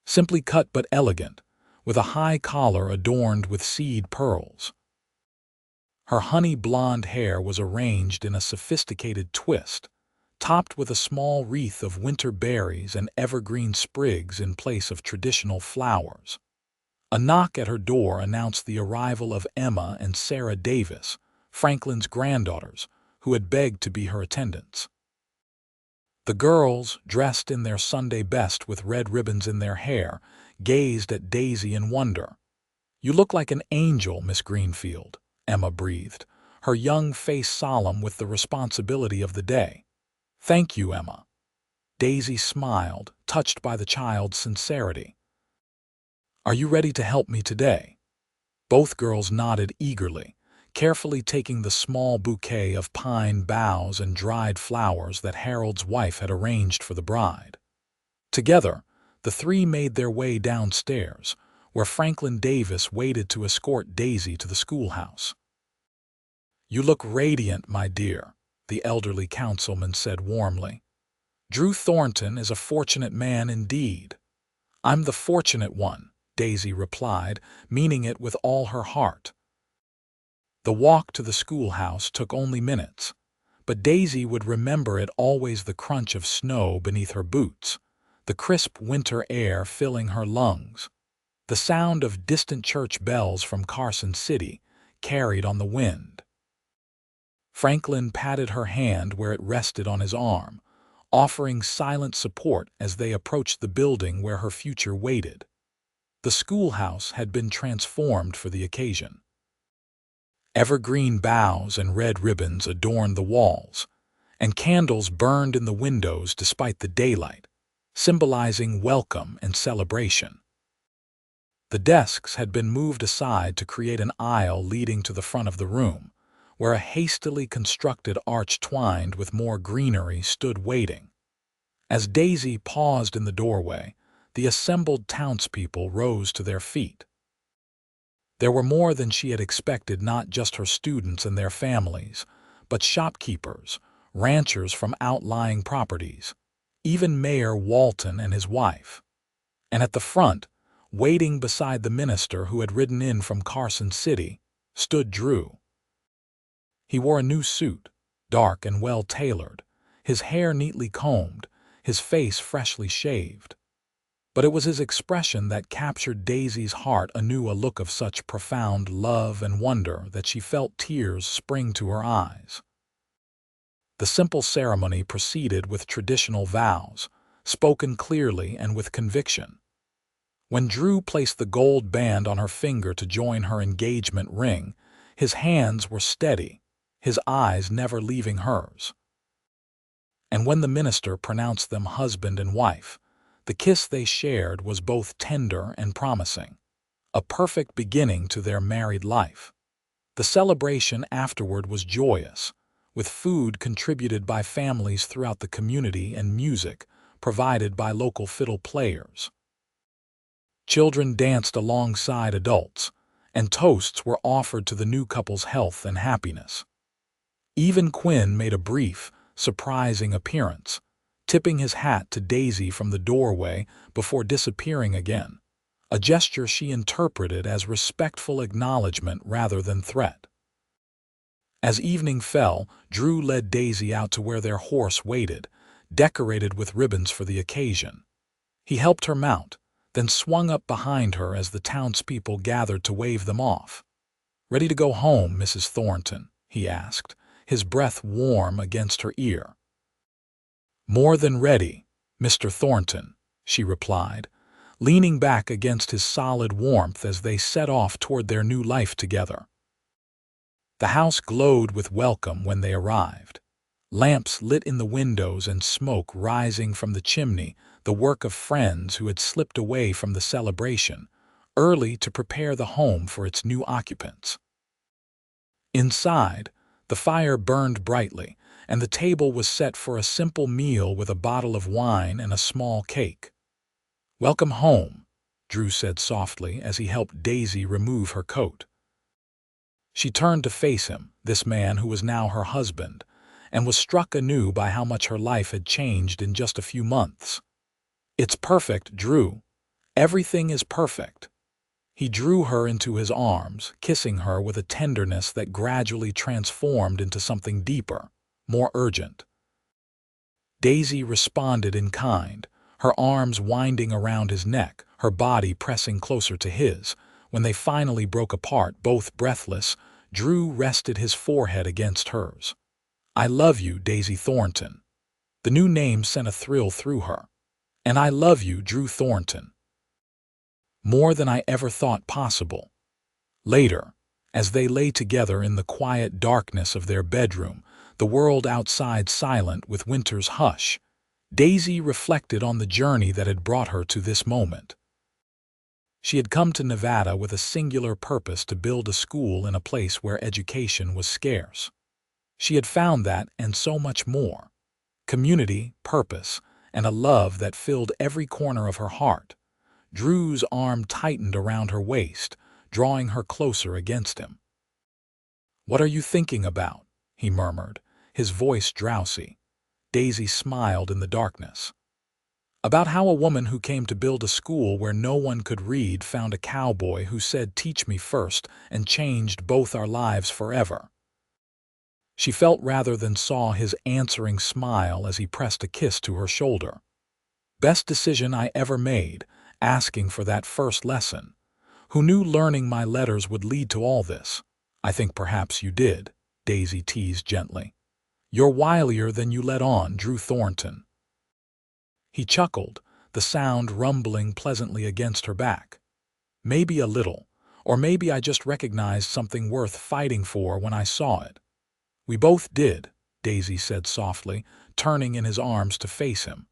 simply cut but elegant, with a high collar adorned with seed pearls. Her honey blonde hair was arranged in a sophisticated twist, topped with a small wreath of winter berries and evergreen sprigs in place of traditional flowers. A knock at her door announced the arrival of Emma and Sarah Davis, Franklin's granddaughters, who had begged to be her attendants. The girls, dressed in their Sunday best with red ribbons in their hair, gazed at Daisy in wonder. "You look like an angel, Miss Greenfield," Emma breathed, her young face solemn with the responsibility of the day. "Thank you, Emma." Daisy smiled, touched by the child's sincerity. "Are you ready to help me today?" Both girls nodded eagerly, carefully taking the small bouquet of pine boughs and dried flowers that Harold's wife had arranged for the bride. Together, the three made their way downstairs, where Franklin Davis waited to escort Daisy to the schoolhouse. "You look radiant, my dear," the elderly councilman said warmly. "Drew Thornton is a fortunate man indeed." "I'm the fortunate one," Daisy replied, meaning it with all her heart. The walk to the schoolhouse took only minutes, but Daisy would remember it always: the crunch of snow beneath her boots, the crisp winter air filling her lungs, the sound of distant church bells from Carson City carried on the wind. Franklin patted her hand where it rested on his arm, offering silent support as they approached the building where her future waited. The schoolhouse had been transformed for the occasion. Evergreen boughs and red ribbons adorned the walls, and candles burned in the windows despite the daylight, symbolizing welcome and celebration. The desks had been moved aside to create an aisle leading to the front of the room, where a hastily constructed arch twined with more greenery stood waiting. As Daisy paused in the doorway, the assembled townspeople rose to their feet. There were more than she had expected: not just her students and their families, but shopkeepers, ranchers from outlying properties, even Mayor Walton and his wife. And at the front, waiting beside the minister who had ridden in from Carson City, stood Drew. He wore a new suit, dark and well-tailored, his hair neatly combed, his face freshly shaved. But it was his expression that captured Daisy's heart anew, a look of such profound love and wonder that she felt tears spring to her eyes. The simple ceremony proceeded with traditional vows, spoken clearly and with conviction. When Drew placed the gold band on her finger to join her engagement ring, his hands were steady, his eyes never leaving hers. And when the minister pronounced them husband and wife, the kiss they shared was both tender and promising, a perfect beginning to their married life. The celebration afterward was joyous, with food contributed by families throughout the community and music provided by local fiddle players. Children danced alongside adults, and toasts were offered to the new couple's health and happiness. Even Quinn made a brief, surprising appearance, tipping his hat to Daisy from the doorway before disappearing again, a gesture she interpreted as respectful acknowledgement rather than threat. As evening fell, Drew led Daisy out to where their horse waited, decorated with ribbons for the occasion. He helped her mount, then swung up behind her as the townspeople gathered to wave them off. "Ready to go home, Mrs. Thornton?" he asked, his breath warm against her ear. "More than ready, Mr. Thornton," she replied, leaning back against his solid warmth as they set off toward their new life together. The house glowed with welcome when they arrived. Lamps lit in the windows and smoke rising from the chimney, the work of friends who had slipped away from the celebration, early to prepare the home for its new occupants. Inside, the fire burned brightly, and the table was set for a simple meal with a bottle of wine and a small cake. "Welcome home," Drew said softly as he helped Daisy remove her coat. She turned to face him, this man who was now her husband, and was struck anew by how much her life had changed in just a few months. "It's perfect, Drew. Everything is perfect." He drew her into his arms, kissing her with a tenderness that gradually transformed into something deeper, more urgent. Daisy responded in kind, her arms winding around his neck, her body pressing closer to his. When they finally broke apart, both breathless, Drew rested his forehead against hers. "I love you, Daisy Thornton." The new name sent a thrill through her. "And I love you, Drew Thornton." More than I ever thought possible. Later, as they lay together in the quiet darkness of their bedroom, the world outside silent with winter's hush, Daisy reflected on the journey that had brought her to this moment. She had come to Nevada with a singular purpose to build a school in a place where education was scarce. She had found that and so much more: community, purpose, and a love that filled every corner of her heart. Drew's arm tightened around her waist, drawing her closer against him. "What are you thinking about?" he murmured, his voice drowsy. Daisy smiled in the darkness. "About how a woman who came to build a school where no one could read found a cowboy who said, 'Teach me first,' and changed both our lives forever." She felt rather than saw his answering smile as he pressed a kiss to her shoulder. "Best decision I ever made, asking for that first lesson. Who knew learning my letters would lead to all this?" "I think perhaps you did," Daisy teased gently. "You're wilier than you let on, Drew Thornton." He chuckled, the sound rumbling pleasantly against her back. "Maybe a little, or maybe I just recognized something worth fighting for when I saw it." "We both did," Daisy said softly, turning in his arms to face him.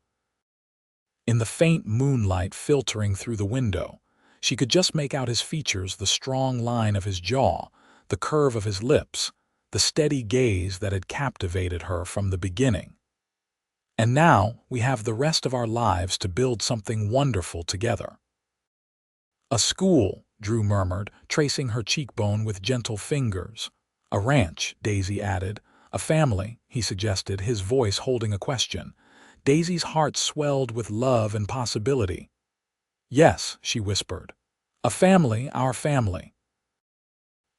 In the faint moonlight filtering through the window, she could just make out his features, the strong line of his jaw, the curve of his lips, the steady gaze that had captivated her from the beginning. "And now we have the rest of our lives to build something wonderful together." "A school," Drew murmured, tracing her cheekbone with gentle fingers. "A ranch," Daisy added. "A family," he suggested, his voice holding a question. Daisy's heart swelled with love and possibility. "Yes," she whispered. "A family, our family."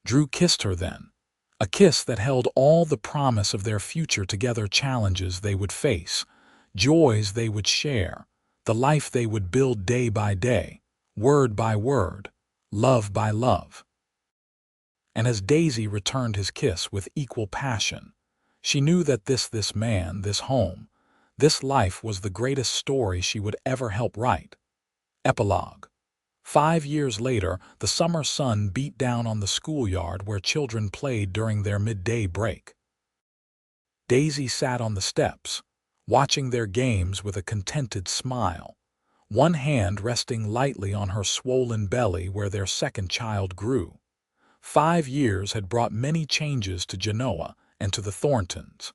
Drew kissed her then, a kiss that held all the promise of their future together, challenges they would face, joys they would share, the life they would build day by day, word by word, love by love. And as Daisy returned his kiss with equal passion, she knew that this man, this home, this life was the greatest story she would ever help write. Epilogue. 5 years later, the summer sun beat down on the schoolyard where children played during their midday break. Daisy sat on the steps, watching their games with a contented smile, one hand resting lightly on her swollen belly where their second child grew. 5 years had brought many changes to Genoa and to the Thorntons.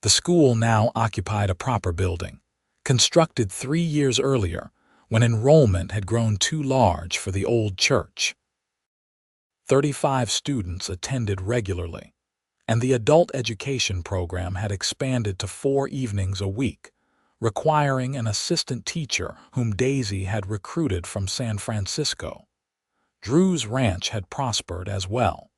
The school now occupied a proper building, constructed 3 years earlier, when enrollment had grown too large for the old church. 35 students attended regularly, and the adult education program had expanded to 4 evenings a week, requiring an assistant teacher whom Daisy had recruited from San Francisco. Drew's ranch had prospered as well.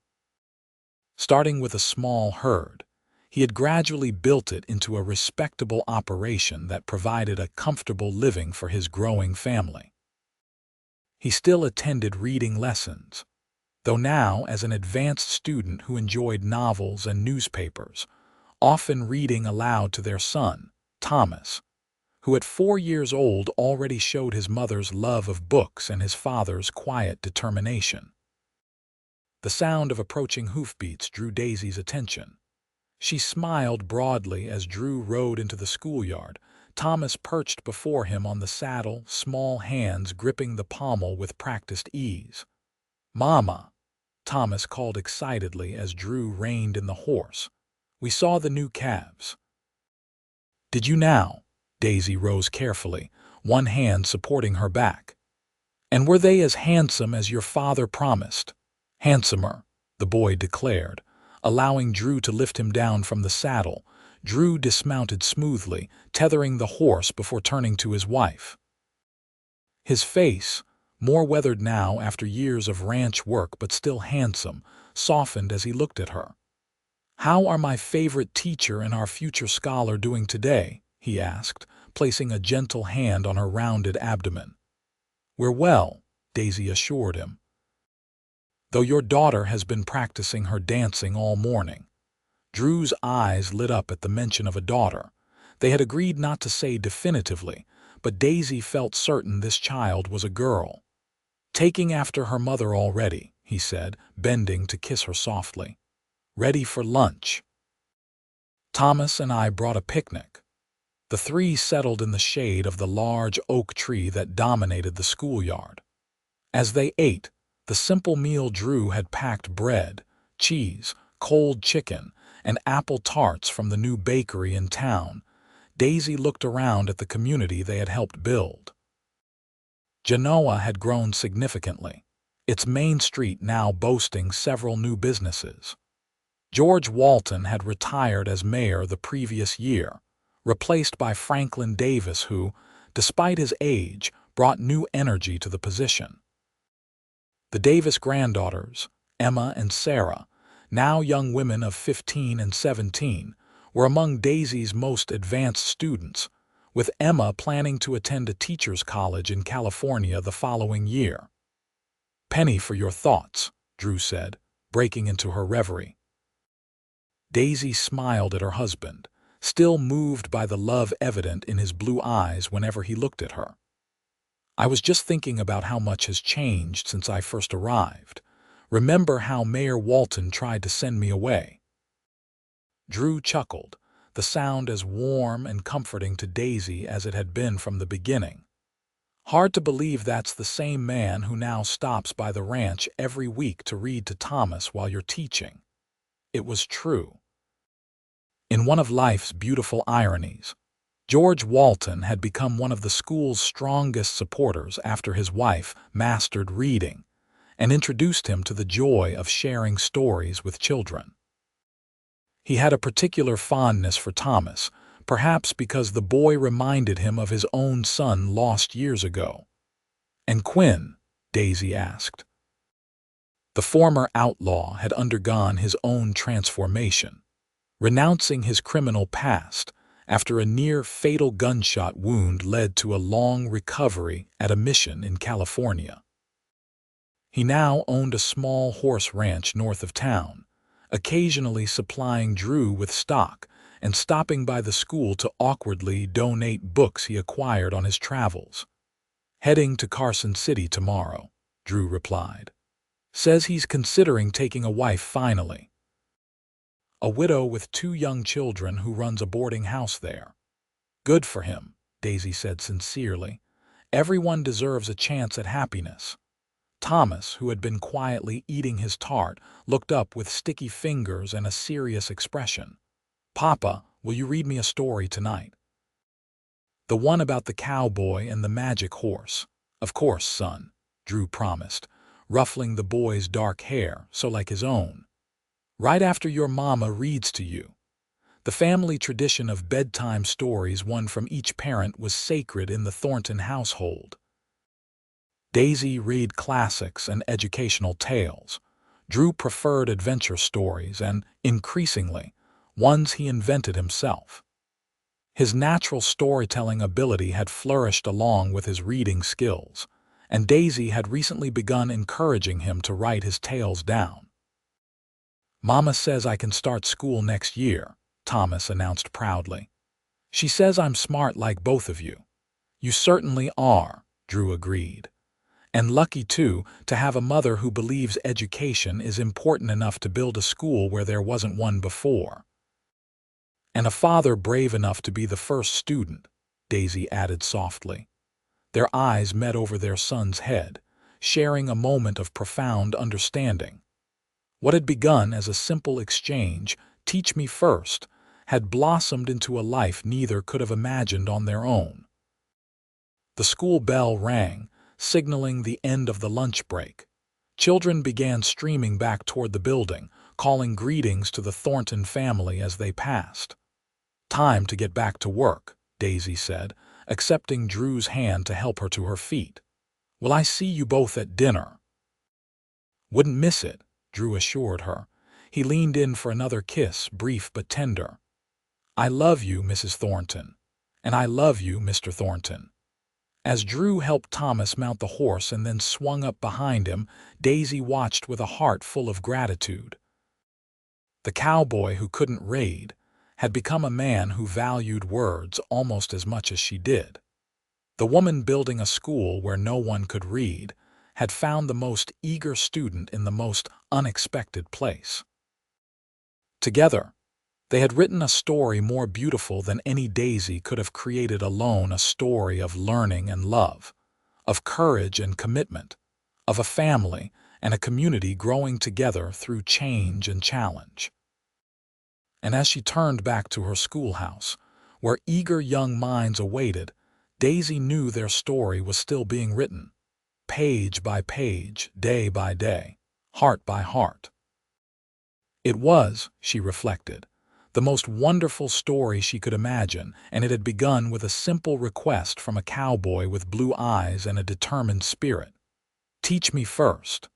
Starting with a small herd, he had gradually built it into a respectable operation that provided a comfortable living for his growing family. He still attended reading lessons, though now as an advanced student who enjoyed novels and newspapers, often reading aloud to their son, Thomas, who at 4 years old already showed his mother's love of books and his father's quiet determination. The sound of approaching hoofbeats drew Daisy's attention. She smiled broadly as Drew rode into the schoolyard, Thomas perched before him on the saddle, small hands gripping the pommel with practiced ease. "Mama," Thomas called excitedly as Drew reined in the horse. "We saw the new calves." "Did you now?" Daisy rose carefully, one hand supporting her back. "And were they as handsome as your father promised?" "Handsomer," the boy declared, allowing Drew to lift him down from the saddle. Drew dismounted smoothly, tethering the horse before turning to his wife. His face, more weathered now after years of ranch work but still handsome, softened as he looked at her. "How are my favorite teacher and our future scholar doing today?" he asked, placing a gentle hand on her rounded abdomen. "We're well," Daisy assured him, "though your daughter has been practicing her dancing all morning." Drew's eyes lit up at the mention of a daughter. They had agreed not to say definitively, but Daisy felt certain this child was a girl. "Taking after her mother already," he said, bending to kiss her softly. "Ready for lunch." Thomas and I brought a picnic. The three settled in the shade of the large oak tree that dominated the schoolyard. As they ate, the simple meal Drew had packed bread, cheese, cold chicken, and apple tarts from the new bakery in town, Daisy looked around at the community they had helped build. Genoa had grown significantly, its main street now boasting several new businesses. George Walton had retired as mayor the previous year, replaced by Franklin Davis who, despite his age, brought new energy to the position. The Davis granddaughters, Emma and Sarah, now young women of 15 and 17, were among Daisy's most advanced students, with Emma planning to attend a teacher's college in California the following year. "Penny for your thoughts," Drew said, breaking into her reverie. Daisy smiled at her husband, still moved by the love evident in his blue eyes whenever he looked at her. "I was just thinking about how much has changed since I first arrived. Remember how Mayor Walton tried to send me away?" Drew chuckled, the sound as warm and comforting to Daisy as it had been from the beginning. "Hard to believe that's the same man who now stops by the ranch every week to read to Thomas while you're teaching." It was true. In one of life's beautiful ironies, George Walton had become one of the school's strongest supporters after his wife mastered reading and introduced him to the joy of sharing stories with children. He had a particular fondness for Thomas, perhaps because the boy reminded him of his own son lost years ago. "And Quinn?" Daisy asked. The former outlaw had undergone his own transformation, renouncing his criminal past after a near-fatal gunshot wound led to a long recovery at a mission in California. He now owned a small horse ranch north of town, occasionally supplying Drew with stock and stopping by the school to awkwardly donate books he acquired on his travels. "Heading to Carson City tomorrow," Drew replied. "Says he's considering taking a wife finally. A widow with 2 young children who runs a boarding house there." "Good for him," Daisy said sincerely. "Everyone deserves a chance at happiness." Thomas, who had been quietly eating his tart, looked up with sticky fingers and a serious expression. "Papa, will you read me a story tonight?" "The one about the cowboy and the magic horse." "Of course, son," Drew promised, ruffling the boy's dark hair so like his own. "Right after your mama reads to you." The family tradition of bedtime stories, one from each parent, was sacred in the Thornton household. Daisy read classics and educational tales. Drew preferred adventure stories and, increasingly, ones he invented himself. His natural storytelling ability had flourished along with his reading skills, and Daisy had recently begun encouraging him to write his tales down. "Mama says I can start school next year," Thomas announced proudly. "She says I'm smart like both of you." "You certainly are," Drew agreed. "And lucky, too, to have a mother who believes education is important enough to build a school where there wasn't one before." "And a father brave enough to be the first student," Daisy added softly. Their eyes met over their son's head, sharing a moment of profound understanding. What had begun as a simple exchange, "Teach me first," had blossomed into a life neither could have imagined on their own. The school bell rang, signaling the end of the lunch break. Children began streaming back toward the building, calling greetings to the Thornton family as they passed. "Time to get back to work," Daisy said, accepting Drew's hand to help her to her feet. Will I see you both at dinner?" "Wouldn't miss it," Drew assured her. He leaned in for another kiss, brief but tender. "I love you, Mrs. Thornton. And I love you, Mr. Thornton." As Drew helped Thomas mount the horse and then swung up behind him, Daisy watched with a heart full of gratitude. The cowboy who couldn't raid had become a man who valued words almost as much as she did. The woman building a school where no one could read had found the most eager student in the most unexpected place. Together, they had written a story more beautiful than any Daisy could have created alone, a story of learning and love, of courage and commitment, of a family and a community growing together through change and challenge. And as she turned back to her schoolhouse, where eager young minds awaited, Daisy knew their story was still being written, page by page, day by day, heart by heart. It was, she reflected, the most wonderful story she could imagine, and it had begun with a simple request from a cowboy with blue eyes and a determined spirit. "Teach me first."